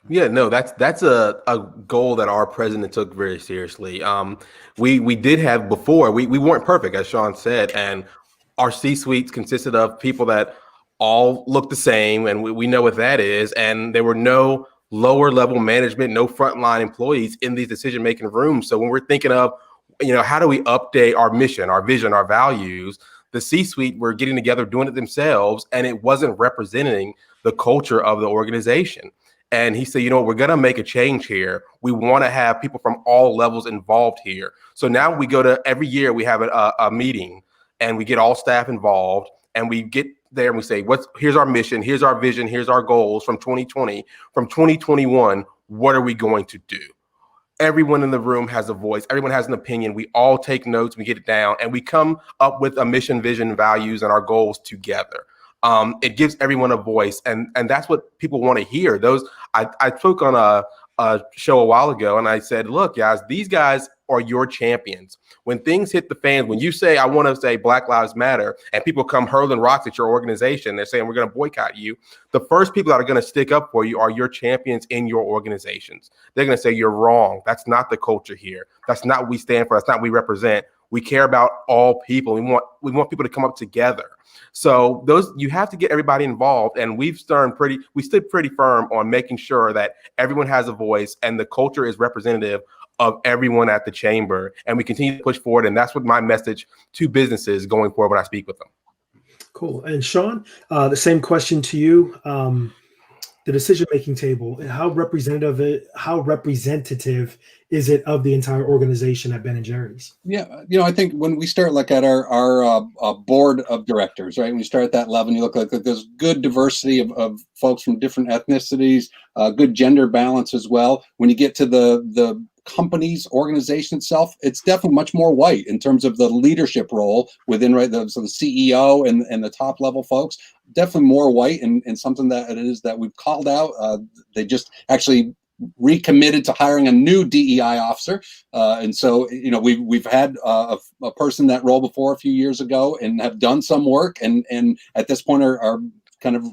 Yeah, no, that's a goal that our president took very seriously. We did have before, we weren't perfect, as Sean said, and our C-suites consisted of people that all look the same, and we know what that is. And there were no lower level management, no frontline employees in these decision-making rooms. So when we're thinking of, how do we update our mission, our vision, our values, the C-suite were getting together, doing it themselves, and it wasn't representing the culture of the organization. And he said, we're going to make a change here. We want to have people from all levels involved here. So now we go to every year we have a meeting, and we get all staff involved, and we get there and we say, here's our mission, here's our vision, here's our goals from 2020, from 2021, what are we going to do? Everyone in the room has a voice, everyone has an opinion. We all take notes, we get it down, and we come up with a mission, vision, values, and our goals together. It gives everyone a voice, and that's what people want to hear. I spoke on a show a while ago, and I said, look, guys, these guys are your champions. When things hit the fan, when you say, I want to say Black Lives Matter, and people come hurling rocks at your organization, they're saying, we're going to boycott you. The first people that are going to stick up for you are your champions in your organizations. They're going to say, you're wrong. That's not the culture here. That's not what we stand for. That's not what we represent. We care about all people. We want people to come up together. So you have to get everybody involved, and we stood pretty firm on making sure that everyone has a voice and the culture is representative of everyone at the chamber, and we continue to push forward. And that's what my message to businesses going forward when I speak with them. Cool. And Sean, the same question to you. The decision-making table, how representative is it of the entire organization at Ben & Jerry's? Yeah, I think when we start at our board of directors, right? When you start at that level, and you look like there's good diversity of folks from different ethnicities, good gender balance as well. When you get to the company's organization itself, it's definitely much more white in terms of the leadership role within, right? So the CEO and the top level folks, definitely more white, and something that it is that we've called out. They just actually recommitted to hiring a new DEI officer, and so we've had a person that role before a few years ago and have done some work, and at this point are kind of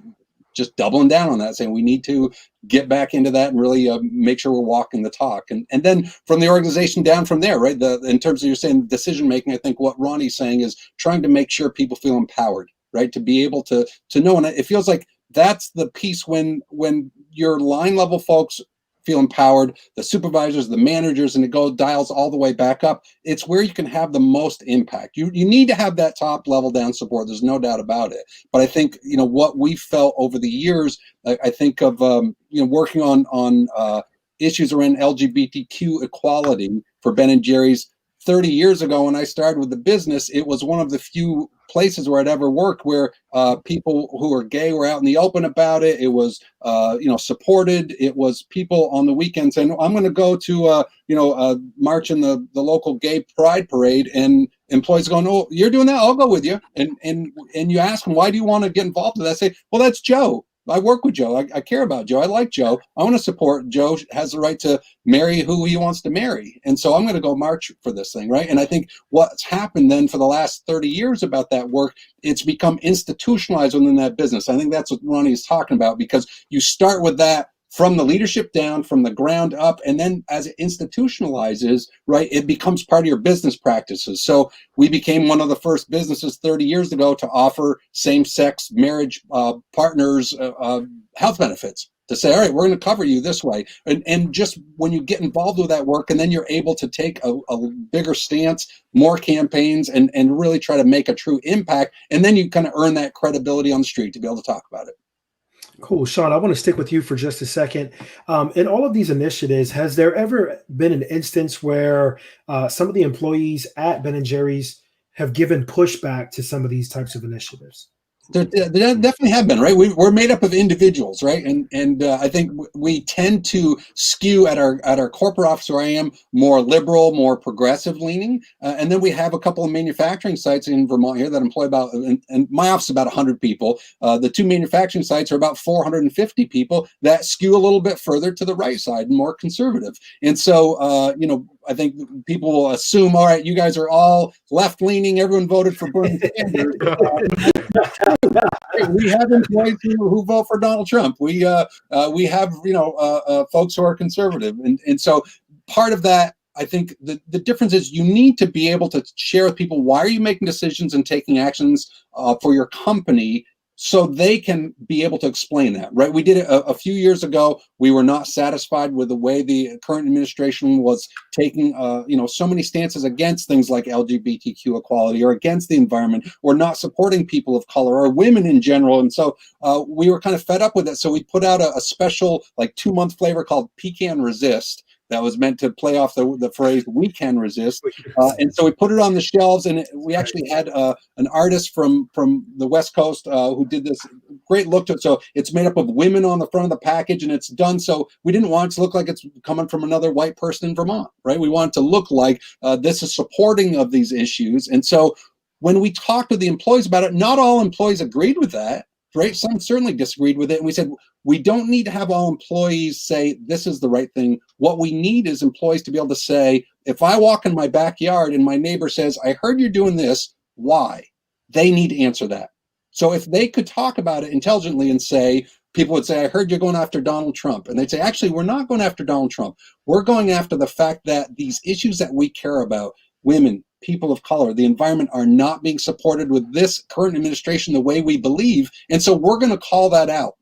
just doubling down on that, saying we need to get back into that and really make sure we're walking the talk. And then from the organization down from there, right? In terms of you're saying decision making, I think what Ronnie's saying is trying to make sure people feel empowered, right? To be able to know, and it feels like that's the piece when your line level folks feel empowered, the supervisors, the managers, and it dials all the way back up. It's where you can have the most impact. You need to have that top level down support. There's no doubt about it. But I think, what we felt over the years, I think of, working on issues around LGBTQ equality for Ben & Jerry's 30 years ago when I started with the business. It was one of the few places where I'd ever worked where people who are gay were out in the open about it. It was, supported. It was people on the weekends saying, I'm going to go to, a march in the local gay pride parade, and employees going, oh, you're doing that? I'll go with you. And you ask them, why do you want to get involved with that? I say, well, that's Joe. I work with Joe. I care about Joe. I like Joe. I want to support Joe. Has the right to marry who he wants to marry. And so I'm going to go march for this thing, right? And I think what's happened then for the last 30 years about that work, it's become institutionalized within that business. I think that's what Ronnie is talking about, because you start with that from the leadership down, from the ground up, and then as it institutionalizes, right, it becomes part of your business practices. So we became one of the first businesses 30 years ago to offer same-sex marriage partners health benefits, to say, all right, we're going to cover you this way. And just when you get involved with that work, and then you're able to take a bigger stance, more campaigns, and really try to make a true impact, and then you kind of earn that credibility on the street to be able to talk about it. Cool. Sean, I want to stick with you for just a second. In all of these initiatives, has there ever been an instance where some of the employees at Ben & Jerry's have given pushback to some of these types of initiatives? There definitely have been, right? We're made up of individuals, right? And I think we tend to skew at our corporate office where I am more liberal, more progressive leaning. And then we have a couple of manufacturing sites in Vermont here that employ about, and my office is about 100 people. The two manufacturing sites are about 450 people that skew a little bit further to the right side and more conservative. And so, I think people will assume, all right, you guys are all left-leaning. Everyone voted for Bernie Sanders. We have employees who vote for Donald Trump. We have folks who are conservative, and so part of that, I think the difference is you need to be able to share with people, why are you making decisions and taking actions for your company, so they can be able to explain that, right? We did it a few years ago. We were not satisfied with the way the current administration was taking, so many stances against things like LGBTQ equality, or against the environment, or not supporting people of color or women in general. And so we were kind of fed up with it. So we put out a special 2-month flavor called Pecan Resist, that was meant to play off the phrase "we can resist," and so we put it on the shelves. And we actually had an artist from the West Coast who did this great look to it. So it's made up of women on the front of the package, and it's done so we didn't want it to look like it's coming from another white person in Vermont, right? We want it to look like this is supporting of these issues. And so when we talked to the employees about it, not all employees agreed with that. Right? Some certainly disagreed with it. And we said, we don't need to have all employees say this is the right thing. What we need is employees to be able to say, if I walk in my backyard and my neighbor says, I heard you're doing this, why? They need to answer that. So if they could talk about it intelligently and say, people would say, I heard you're going after Donald Trump. And they'd say, actually, we're not going after Donald Trump. We're going after the fact that these issues that we care about, women, people of color, the environment, are not being supported with this current administration the way we believe. And so we're going to call that out.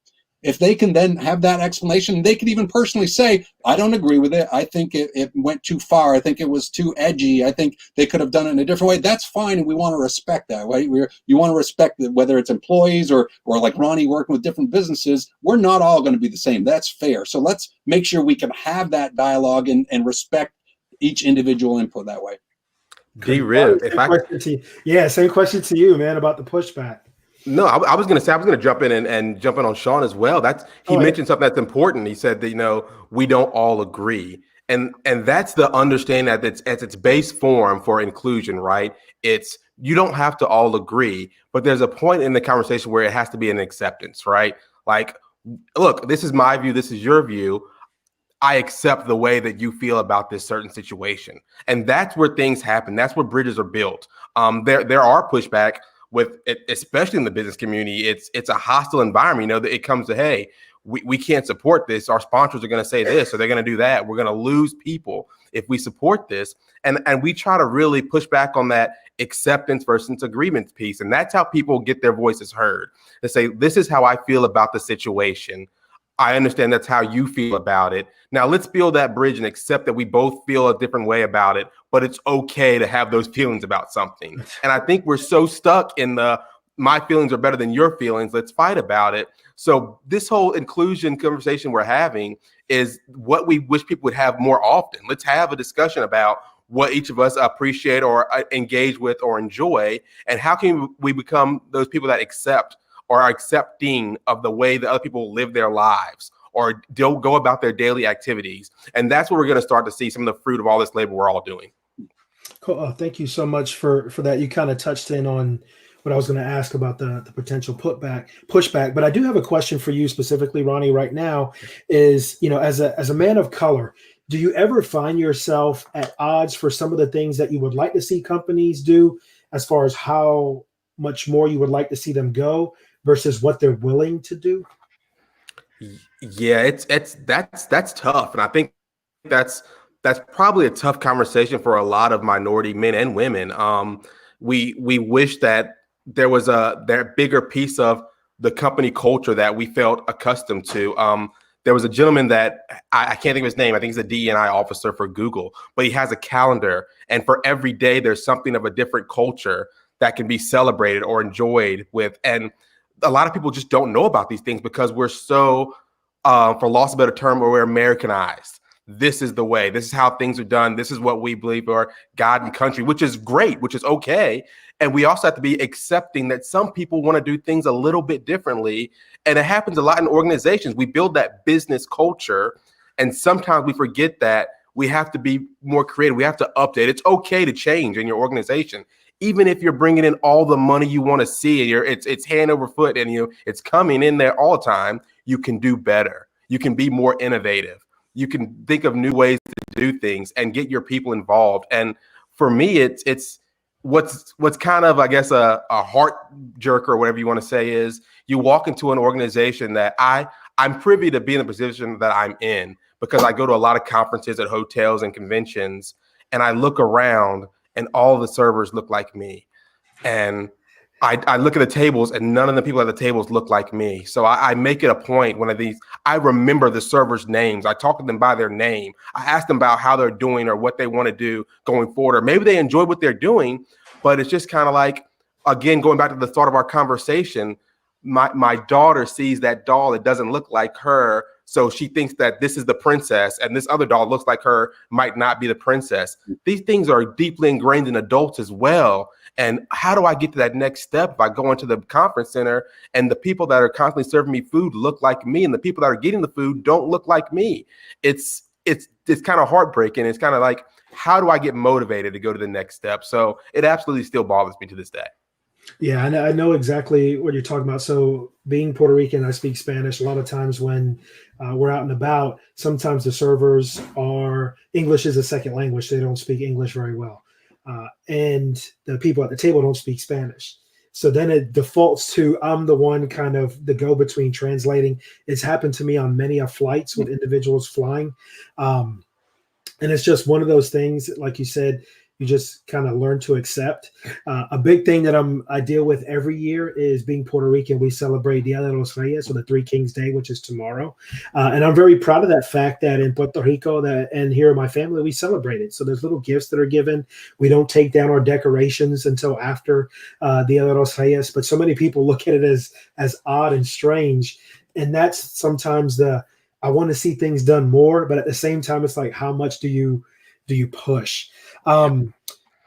If they can then have that explanation, they could even personally say, I don't agree with it. I think it went too far. I think it was too edgy. I think they could have done it in a different way. That's fine. And we want to respect that, right? You want to respect that, whether it's employees or like Ronnie working with different businesses, we're not all going to be the same. That's fair. So let's make sure we can have that dialogue and respect each individual input that way. D-Rib, same question to you, man, about the pushback. No, I was going to jump in and jump in on Sean as well. He mentioned something that's important. He said that, we don't all agree. And that's the understanding that it's at its base form for inclusion, right? It's, you don't have to all agree, but there's a point in the conversation where it has to be an acceptance, right? Like, look, this is my view. This is your view. I accept the way that you feel about this certain situation. And that's where things happen. That's where bridges are built. There are pushback with it, especially in the business community. It's a hostile environment. That it comes to, hey, we can't support this. Our sponsors are going to say this, or they're going to do that. We're going to lose people if we support this. And we try to really push back on that acceptance versus agreement piece. And that's how people get their voices heard. They say, this is how I feel about the situation. I understand that's how you feel about it. Now let's build that bridge and accept that we both feel a different way about it, but it's okay to have those feelings about something. And I think we're so stuck in my feelings are better than your feelings. Let's fight about it. So this whole inclusion conversation we're having is what we wish people would have more often. Let's have a discussion about what each of us appreciate or engage with or enjoy, and how can we become those people that accept or are accepting of the way that other people live their lives or go about their daily activities. And that's where we're going to start to see some of the fruit of all this labor we're all doing. Cool. Thank you so much for that. You kind of touched in on what I was going to ask about the potential pushback. But I do have a question for you specifically, Ronnie, right now is, as a man of color, do you ever find yourself at odds for some of the things that you would like to see companies do as far as how much more you would like to see them go versus what they're willing to do? Yeah, that's tough, and I think that's that's probably a tough conversation for a lot of minority men and women. We wish that there was that bigger piece of the company culture that we felt accustomed to. There was a gentleman that I can't think of his name. I think he's a DEI officer for Google, but he has a calendar, and for every day there's something of a different culture that can be celebrated or enjoyed with. And a lot of people just don't know about these things because we're so, for loss of a better term, we're Americanized. This is the way. This is how things are done. This is what we believe are God and country, which is great, which is okay. And we also have to be accepting that some people want to do things a little bit differently. And it happens a lot in organizations. We build that business culture, and sometimes we forget that we have to be more creative. We have to update. It's okay to change in your organization, even if you're bringing in all the money you want to see, and it's hand over foot, and it's coming in there all the time. You can do better. You can be more innovative. You can think of new ways to do things and get your people involved. And for me, it's what's kind of, I guess, a heart jerk or whatever you want to say is you walk into an organization that I'm privy to be in the position that I'm in because I go to a lot of conferences at hotels and conventions, and I look around and all the servers look like me. And I look at the tables and none of the people at the tables look like me. So I make it a point I remember the servers' names. I talk to them by their name. I ask them about how they're doing or what they want to do going forward, or maybe they enjoy what they're doing, but it's just kind of like, again, going back to the start of our conversation, my daughter sees that doll that doesn't look like her. So she thinks that this is the princess and this other doll looks like her, might not be the princess. These things are deeply ingrained in adults as well. And how do I get to that next step if I go into the conference center and the people that are constantly serving me food look like me and the people that are getting the food don't look like me? It's kind of heartbreaking. It's kind of like, how do I get motivated to go to the next step? So it absolutely still bothers me to this day. Yeah, I know exactly what you're talking about. So being Puerto Rican, I speak Spanish. A lot of times when we're out and about, sometimes the servers are English is a second language. They don't speak English very well. And the people at the table don't speak Spanish. So then it defaults to I'm the one kind of the go-between translating. It's happened to me on many of flights with individuals flying. And it's just one of those things, like you said, you just kind of learn to accept. A big thing that I deal with every year is being Puerto Rican. We celebrate Dia de los Reyes, or the Three Kings Day, which is tomorrow. And I'm very proud of that fact that in Puerto Rico and here in my family, we celebrate it. So there's little gifts that are given. We don't take down our decorations until after Dia de los Reyes. But so many people look at it as odd and strange. And that's sometimes I want to see things done more. But at the same time, it's like, how much do you push?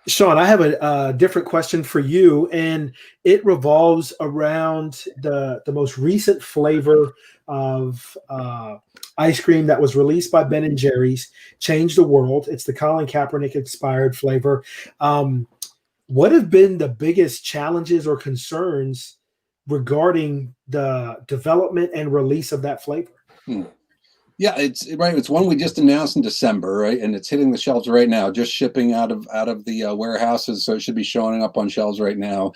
Sean, I have a different question for you, and it revolves around the most recent flavor of ice cream that was released by Ben & Jerry's, changed the world. It's the Colin Kaepernick inspired flavor. What have been the biggest challenges or concerns regarding the development and release of that flavor? Yeah, it's right. It's one we just announced in December, right? And it's hitting the shelves right now, just shipping out of the warehouses. So it should be showing up on shelves right now.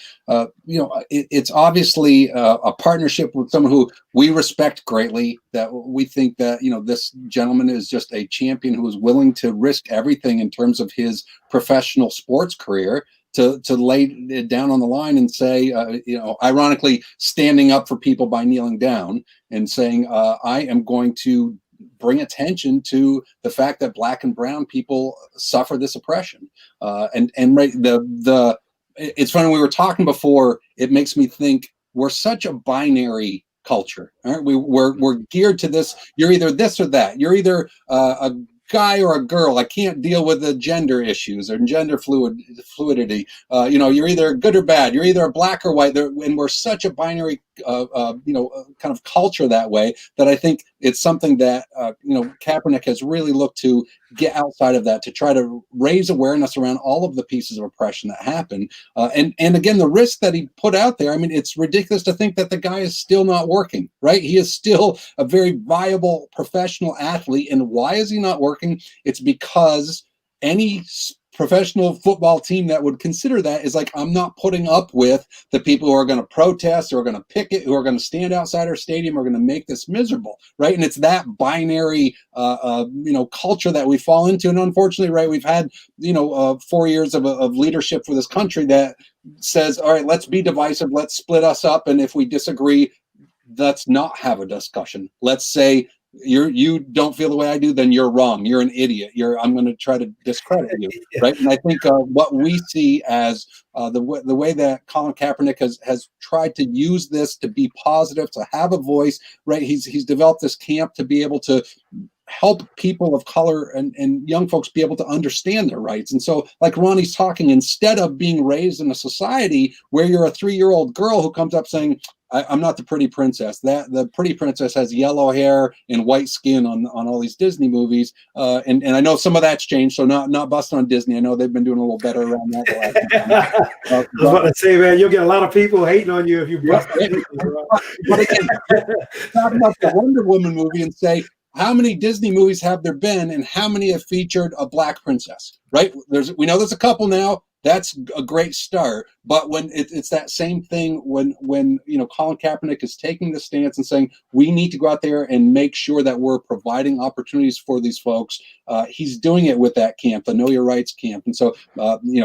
It's obviously a partnership with someone who we respect greatly. That we think that this gentleman is just a champion who is willing to risk everything in terms of his professional sports career to lay it down on the line and say, ironically, standing up for people by kneeling down and saying, I am going to bring attention to the fact that Black and brown people suffer this oppression. And right, it's funny, we were talking before, it makes me think we're such a binary culture. Aren't we? We're geared to this. You're either this or that. You're either a guy or a girl. I can't deal with the gender issues or gender fluidity. You're either good or bad. You're either a black or white. And we're such a binary kind of culture that way, that I think it's something that Kaepernick has really looked to get outside of that, to try to raise awareness around all of the pieces of oppression that happen. And again, the risk that he put out there, I mean, it's ridiculous to think that the guy is still not working, right? He is still a very viable professional athlete. And why is he not working? It's because any professional football team that would consider that is like, I'm not putting up with the people who are going to protest, who are going to picket, who are going to stand outside our stadium, are going to make this miserable, right? And it's that binary, culture that we fall into. And unfortunately, right, we've had, 4 years of leadership for this country that says, all right, let's be divisive, let's split us up, and if we disagree, let's not have a discussion. Let's say, you don't feel the way I do, then you're wrong. You're an idiot. I'm going to try to discredit you, right? And I think what we see as the way that Colin Kaepernick has tried to use this to be positive, to have a voice, right? He's developed this camp to be able to help people of color and young folks be able to understand their rights. And so, like Ronnie's talking, instead of being raised in a society where you're a 3-year-old girl who comes up saying, I'm not the pretty princess. The pretty princess has yellow hair and white skin on all these Disney movies. And I know some of that's changed, so not busting on Disney. I know they've been doing a little better around that. I was about to say, man, you'll get a lot of people hating on you if you bust on Disney. But again, talk about the Wonder Woman movie and say, how many Disney movies have there been, and how many have featured a black princess? Right? We know there's a couple now. That's a great start. But when it's that same thing, when Colin Kaepernick is taking the stance and saying we need to go out there and make sure that we're providing opportunities for these folks, he's doing it with that camp, the Know Your Rights camp. And so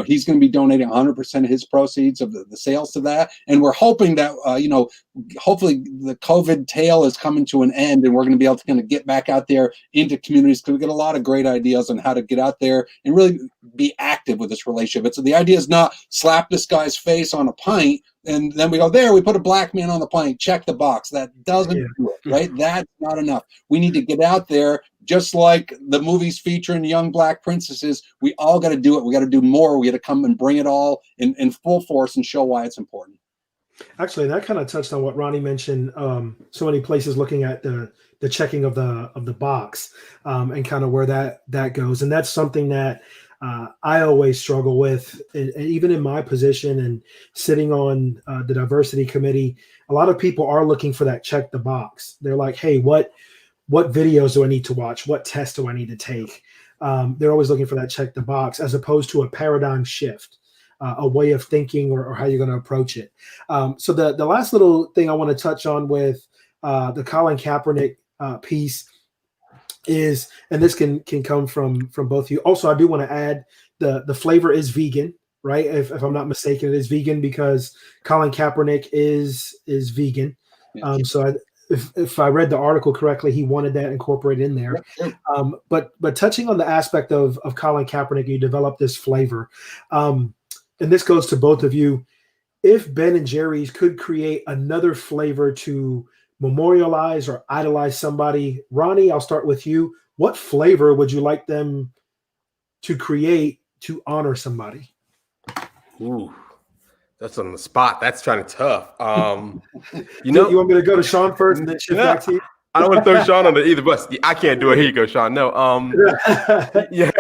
he's going to be donating 100% of his proceeds of the sales to that. And we're hoping that hopefully the COVID tail is coming to an end, and we're going to be able to kind of get back out there into communities, because we get a lot of great ideas on how to get out there and really be active with this relationship. So the idea is not slap this guy's face on a pint and then we go, there, we put a black man on the pint, check the box. That doesn't do it, right? That's not enough. We need to get out there, just like the movies featuring young black princesses. We all got to do it. We got to do more. We got to come and bring it all in full force and show why it's important. Actually, that kind of touched on what Ronnie mentioned. So many places looking at the checking of the box and kind of where that goes, and that's something that I always struggle with, and even in my position and sitting on the diversity committee. A lot of people are looking for that check the box. They're like, hey, what videos do I need to watch? What tests do I need to take? They're always looking for that check the box, as opposed to a paradigm shift. A way of thinking or how you're going to approach it. So the last little thing I want to touch on with the Colin Kaepernick piece is, and this can come from both of you. Also, I do want to add the flavor is vegan, right? If I'm not mistaken, it is vegan because Colin Kaepernick is vegan. So if I read the article correctly, he wanted that incorporated in there. But touching on the aspect of Colin Kaepernick, you developed this flavor. And this goes to both of you. If Ben and Jerry's could create another flavor to memorialize or idolize somebody, Ronnie, I'll start with you. What flavor would you like them to create to honor somebody? Ooh, that's on the spot. That's kind of tough. You want me to go to Sean first and then shift back to you? I don't want to throw Sean on the either bus. I can't do it. Here you go, Sean. No. Yeah.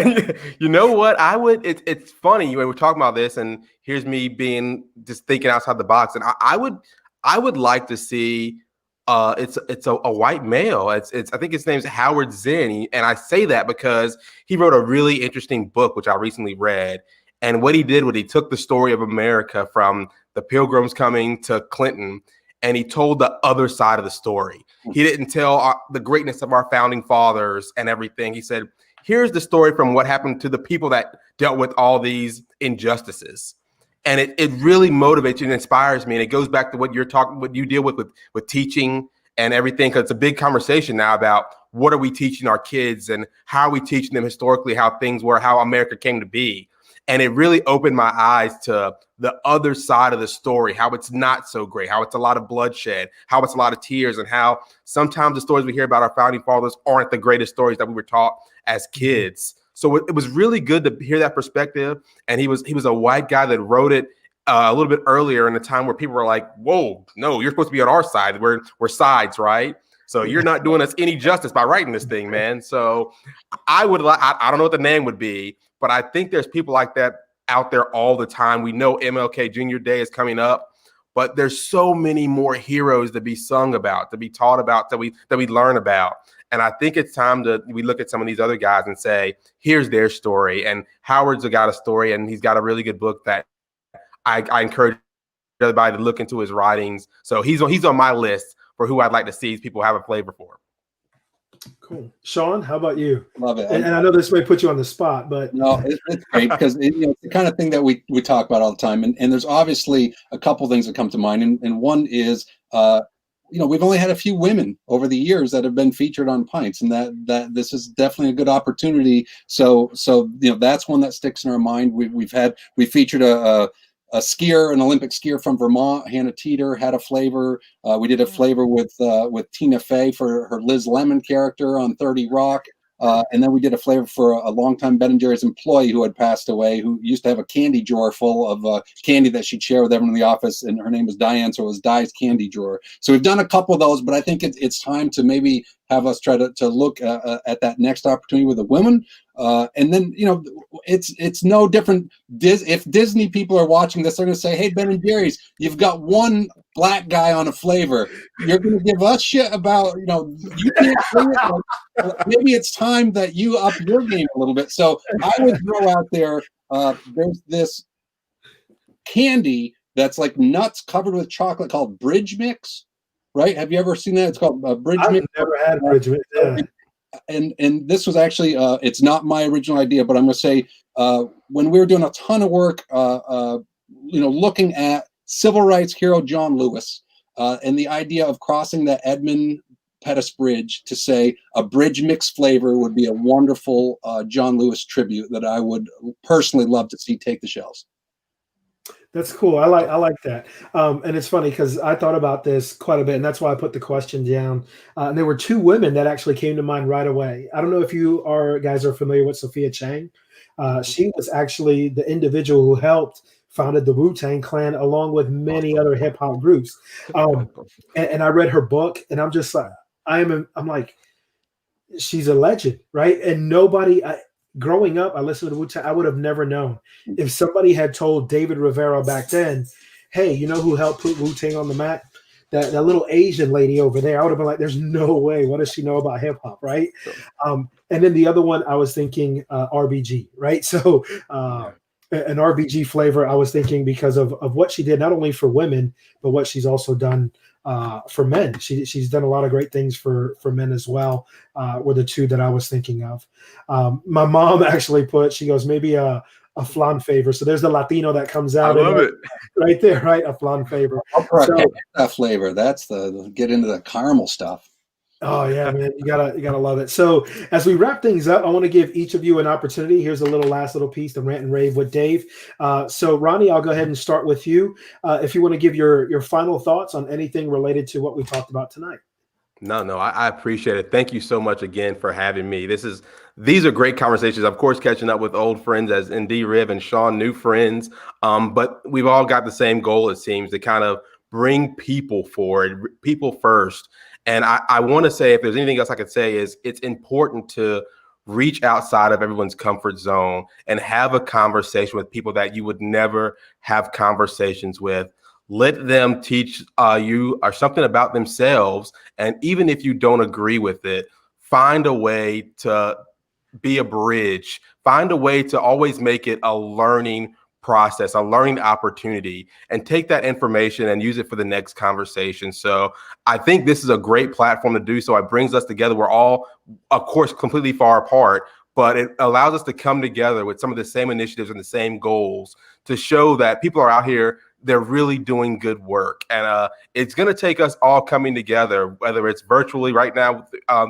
You know what? I would. It's funny when we're talking about this, and here's me being just thinking outside the box. And I would like to see. It's a white male. I think his name's Howard Zinn, and I say that because he wrote a really interesting book which I recently read. And what he did was he took the story of America from the Pilgrims coming to Clinton, and he told the other side of the story. He didn't tell the greatness of our founding fathers and everything. He said, here's the story from what happened to the people that dealt with all these injustices. And it really motivates you and inspires me. And it goes back to what you deal with teaching and everything, because it's a big conversation now about what are we teaching our kids and how are we teaching them historically, how things were, how America came to be. And it really opened my eyes to the other side of the story, how it's not so great, how it's a lot of bloodshed, how it's a lot of tears, and how sometimes the stories we hear about our founding fathers aren't the greatest stories that we were taught as kids. So it was really good to hear that perspective. And he was a white guy that wrote it a little bit earlier in a time where people were like, whoa, no, you're supposed to be on our side. We're sides, right? So you're not doing us any justice by writing this thing, man. So I would like, I don't know what the name would be, but I think there's people like that out there all the time. We know MLK Jr. Day is coming up, but there's so many more heroes to be sung about, to be taught about, that we learn about. And I think it's time we look at some of these other guys and say, here's their story. And Howard's got a story, and he's got a really good book that I encourage everybody to look into his writings. So he's on my list for who I'd like to see people have a flavor for. Cool. Sean, how about you? Love it. And I know this may put you on the spot, but no, it's great because it's the kind of thing that we talk about all the time. And there's obviously a couple things that come to mind. And one is, we've only had a few women over the years that have been featured on Pints, and that this is definitely a good opportunity. So that's one that sticks in our mind. We featured a skier, an Olympic skier from Vermont, Hannah Teeter, had a flavor. We did a flavor with Tina Fey for her Liz Lemon character on 30 Rock. And then we did a flavor for a longtime Ben & Jerry's employee who had passed away, who used to have a candy drawer full of candy that she'd share with everyone in the office. And her name was Diane, so it was Di's candy drawer. So we've done a couple of those, but I think it's time to maybe have us try to look at that next opportunity with a woman. And then, it's no different. If Disney people are watching this, they're going to say, hey, Ben & Jerry's, you've got one black guy on a flavor. You're going to give us shit about, you can't bring it. Maybe it's time that you up your game a little bit. So I would throw out there, there's this candy that's like nuts covered with chocolate called Bridge Mix, right? Have you ever seen that? It's called Bridge Mix. I've never had Bridge Mix. Yeah. And this was actually, it's not my original idea, but I'm going to say, when we were doing a ton of work, looking at civil rights hero John Lewis, and the idea of crossing that Edmund Pettus Bridge to say a Bridge Mix flavor would be a wonderful John Lewis tribute that I would personally love to see take the shelves. That's cool. I like that. And it's funny because I thought about this quite a bit, and that's why I put the question down. And there were two women that actually came to mind right away. I don't know if you guys are familiar with Sophia Chang. She was actually the individual who helped founded the Wu-Tang Clan along with many other hip hop groups. And I read her book, and I'm just like, I'm like, she's a legend, right? And nobody. Growing up, I listened to Wu-Tang. I would have never known if somebody had told David Rivera back then, hey, you know who helped put Wu-Tang on the map? That little Asian lady over there. I would have been like, there's no way. What does she know about hip hop, right? And then the other one, I was thinking RBG, right? So an RBG flavor, I was thinking because of what she did, not only for women, but what she's also done for men. She's done a lot of great things for men as well, were the two that I was thinking of. My mom actually she goes, maybe a flan favor. So there's the Latino that comes out. I love it. Right there, right? A flan favor. That flavor. That's the get into the caramel stuff. Oh yeah, man, you gotta love it. So as we wrap things up, I want to give each of you an opportunity. Here's a last little piece, the rant and rave with Dave. So Ronnie, I'll go ahead and start with you. If you want to give your final thoughts on anything related to what we talked about tonight. No, I appreciate it. Thank you so much again for having me. These are great conversations. Of course, catching up with old friends as ND Riv and Sean, new friends. But we've all got the same goal, it seems, to kind of bring people forward, people first. And I want to say, if there's anything else I could say, is it's important to reach outside of everyone's comfort zone and have a conversation with people that you would never have conversations with. Let them teach you or something about themselves. And even if you don't agree with it, find a way to be a bridge. Find a way to always make it a learning process, a learning opportunity, and take that information and use it for the next conversation. So I think this is a great platform to do so. It brings us together. We're all, of course, completely far apart, but it allows us to come together with some of the same initiatives and the same goals to show that people are out here, they're really doing good work. And it's going to take us all coming together, whether it's virtually right now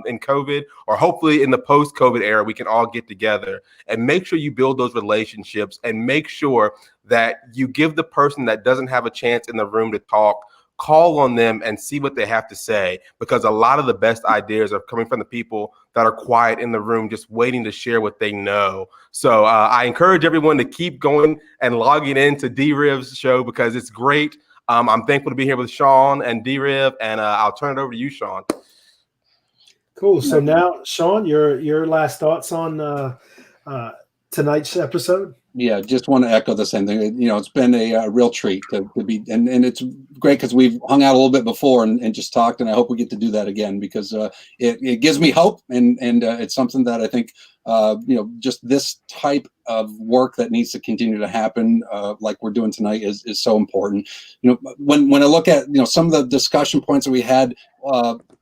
in COVID, or hopefully in the post-COVID era, we can all get together and make sure you build those relationships and make sure that you give the person that doesn't have a chance in the room to talk call on them and see what they have to say, because a lot of the best ideas are coming from the people that are quiet in the room, just waiting to share what they know. So I encourage everyone to keep going and logging into D-Riv's show, because it's great. I'm thankful to be here with Sean and D-Riv, and I'll turn it over to you, Sean. Cool. So now, Sean, your last thoughts on tonight's episode? Yeah, just want to echo the same thing. It's been a real treat to be, and it's great because we've hung out a little bit before and just talked, and I hope we get to do that again, because it gives me hope, and it's something that I think just this type of work that needs to continue to happen, like we're doing tonight, is so important. When I look at some of the discussion points that we had,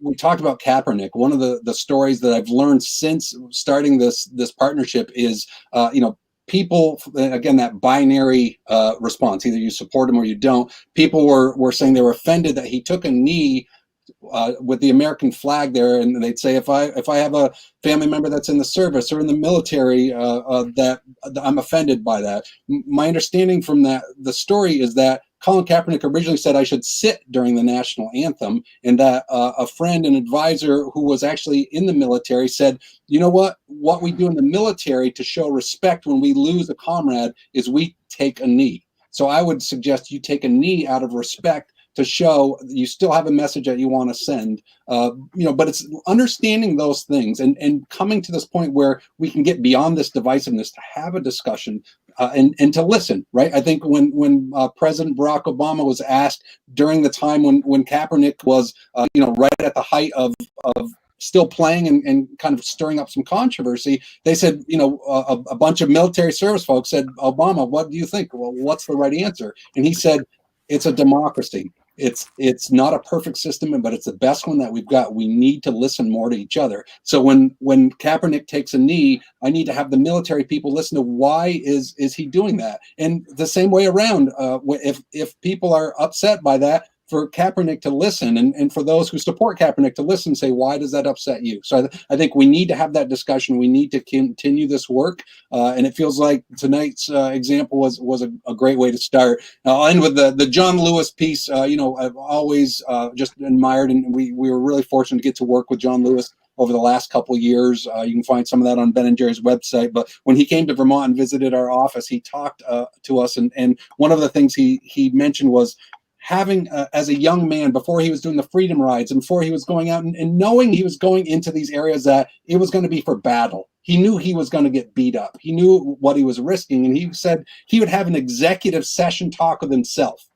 we talked about Kaepernick. One of the stories that I've learned since starting this partnership is people, again, that binary response, either you support him or you don't. People were saying they were offended that he took a knee with the American flag there, and they'd say, if I have a family member that's in the service or in the military, that I'm offended by that. My understanding from the story is that Colin Kaepernick originally said I should sit during the national anthem, and that a friend and advisor who was actually in the military said, you know what we do in the military to show respect when we lose a comrade is we take a knee. So I would suggest you take a knee out of respect to show you still have a message that you want to send, but it's understanding those things and coming to this point where we can get beyond this divisiveness to have a discussion and to listen, right? I think when President Barack Obama was asked during the time when Kaepernick was, right at the height of still playing and kind of stirring up some controversy, they said, a bunch of military service folks said, Obama, what do you think? Well, what's the right answer? And he said, it's a democracy. It's not a perfect system, but it's the best one that we've got. We need to listen more to each other. So when Kaepernick takes a knee, I need to have the military people listen to why is he doing that? And the same way around, if people are upset by that, for Kaepernick to listen, and for those who support Kaepernick to listen, say, why does that upset you? So I think we need to have that discussion. We need to continue this work. And it feels like tonight's example was a great way to start. I'll end with the John Lewis piece. I've always just admired, and we were really fortunate to get to work with John Lewis over the last couple of years. You can find some of that on Ben and Jerry's website. But when he came to Vermont and visited our office, he talked to us. And one of the things he mentioned was having, as a young man, before he was doing the freedom rides and before he was going out and knowing he was going into these areas that it was going to be for battle. He knew he was going to get beat up. He knew what he was risking. And he said he would have an executive session talk with himself.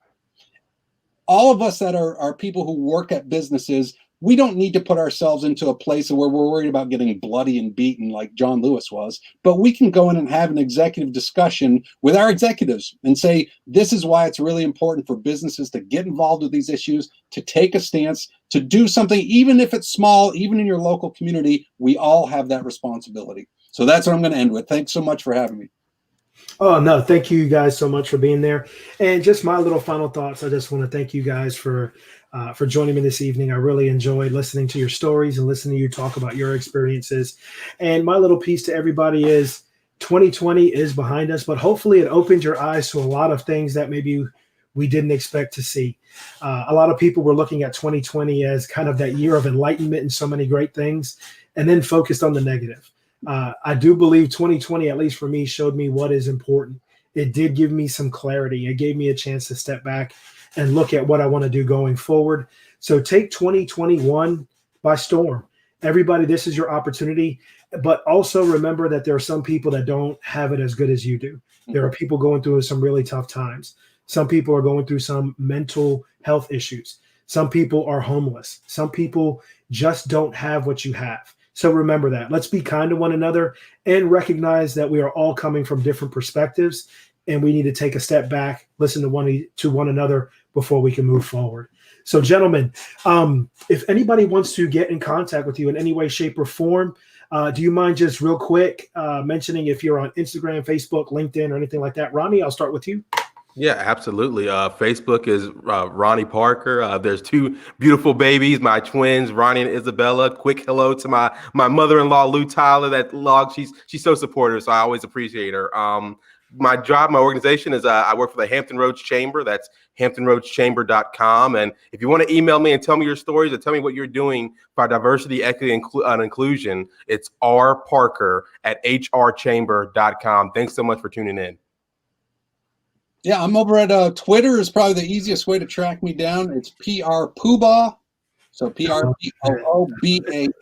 All of us that are people who work at businesses, we don't need to put ourselves into a place where we're worried about getting bloody and beaten like John Lewis was, but we can go in and have an executive discussion with our executives and say, this is why it's really important for businesses to get involved with these issues, to take a stance, to do something, even if it's small, even in your local community. We all have that responsibility. So that's what I'm going to end with. Thanks so much for having me. Oh, no, thank you guys so much for being there. And just my little final thoughts. I just want to thank you guys for joining me this evening. I really enjoyed listening to your stories and listening to you talk about your experiences. And my little piece to everybody is 2020 is behind us, but hopefully it opened your eyes to a lot of things that maybe we didn't expect to see. A lot of people were looking at 2020 as kind of that year of enlightenment and so many great things, and then focused on the negative. I do believe 2020, at least for me, showed me what is important. It did give me some clarity. It gave me a chance to step back and look at what I want to do going forward. So take 2021 by storm. Everybody, this is your opportunity. But also remember that there are some people that don't have it as good as you do. There are people going through some really tough times. Some people are going through some mental health issues. Some people are homeless. Some people just don't have what you have. So remember that. Let's be kind to one another and recognize that we are all coming from different perspectives, and we need to take a step back, listen to one another before we can move forward. So, gentlemen, if anybody wants to get in contact with you in any way, shape, or form, do you mind just real quick mentioning if you're on Instagram, Facebook, LinkedIn, or anything like that? Ronnie, I'll start with you. Yeah, absolutely. Facebook is Ronnie Parker. There's two beautiful babies, my twins, Ronnie and Isabella. Quick hello to my mother-in-law, Lou Tyler, that log. She's so supportive, so I always appreciate her. my job, my organization is I work for the Hampton Roads Chamber. That's hamptonroadschamber.com. And if you want to email me and tell me your stories or tell me what you're doing for diversity, equity, and inclusion, it's rparker@hrchamber.com. Thanks so much for tuning in. Yeah, I'm over at Twitter is probably the easiest way to track me down. It's PR Poobah. So PRPOOBAH. You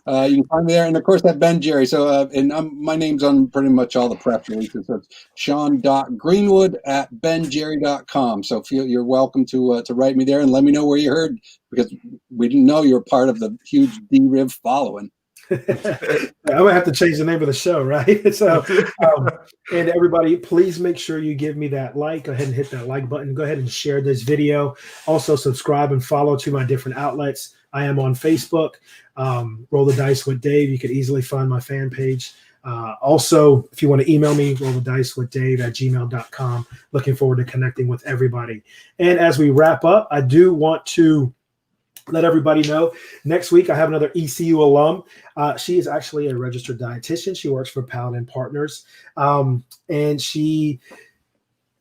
can find me there. And of course, that Ben Jerry. So, my name's on pretty much all the press releases. So it's Sean.Greenwood@benjerry.com. So you're welcome to write me there and let me know where you heard, because we didn't know you were part of the huge D-Riv following. I'm gonna have to change the name of the show, right? So, and everybody, please make sure you give me that like. Go ahead and hit that like button. Go ahead and share this video. Also, subscribe and follow to my different outlets. I am on Facebook. Roll the Dice with Dave. You can easily find my fan page. Also, if you want to email me, rollthedicewithdave@gmail.com. Looking forward to connecting with everybody. And as we wrap up, I do want to let everybody know next week I have another ECU alum. She is actually a registered dietitian. She works for Paladin Partners. And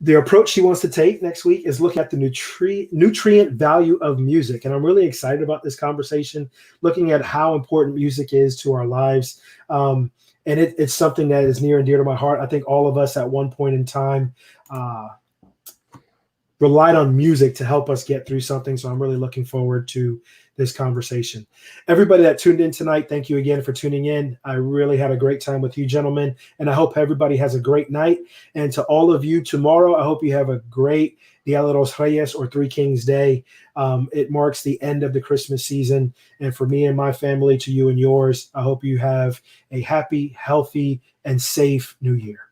the approach she wants to take next week is look at the nutrient value of music. And I'm really excited about this conversation, looking at how important music is to our lives. And it's something that is near and dear to my heart. I think all of us at one point in time relied on music to help us get through something. So I'm really looking forward to this conversation. Everybody that tuned in tonight, thank you again for tuning in. I really had a great time with you, gentlemen, and I hope everybody has a great night. And to all of you tomorrow, I hope you have a great Dia de los Reyes, or Three Kings Day. It marks the end of the Christmas season. And for me and my family, to you and yours, I hope you have a happy, healthy, and safe New Year.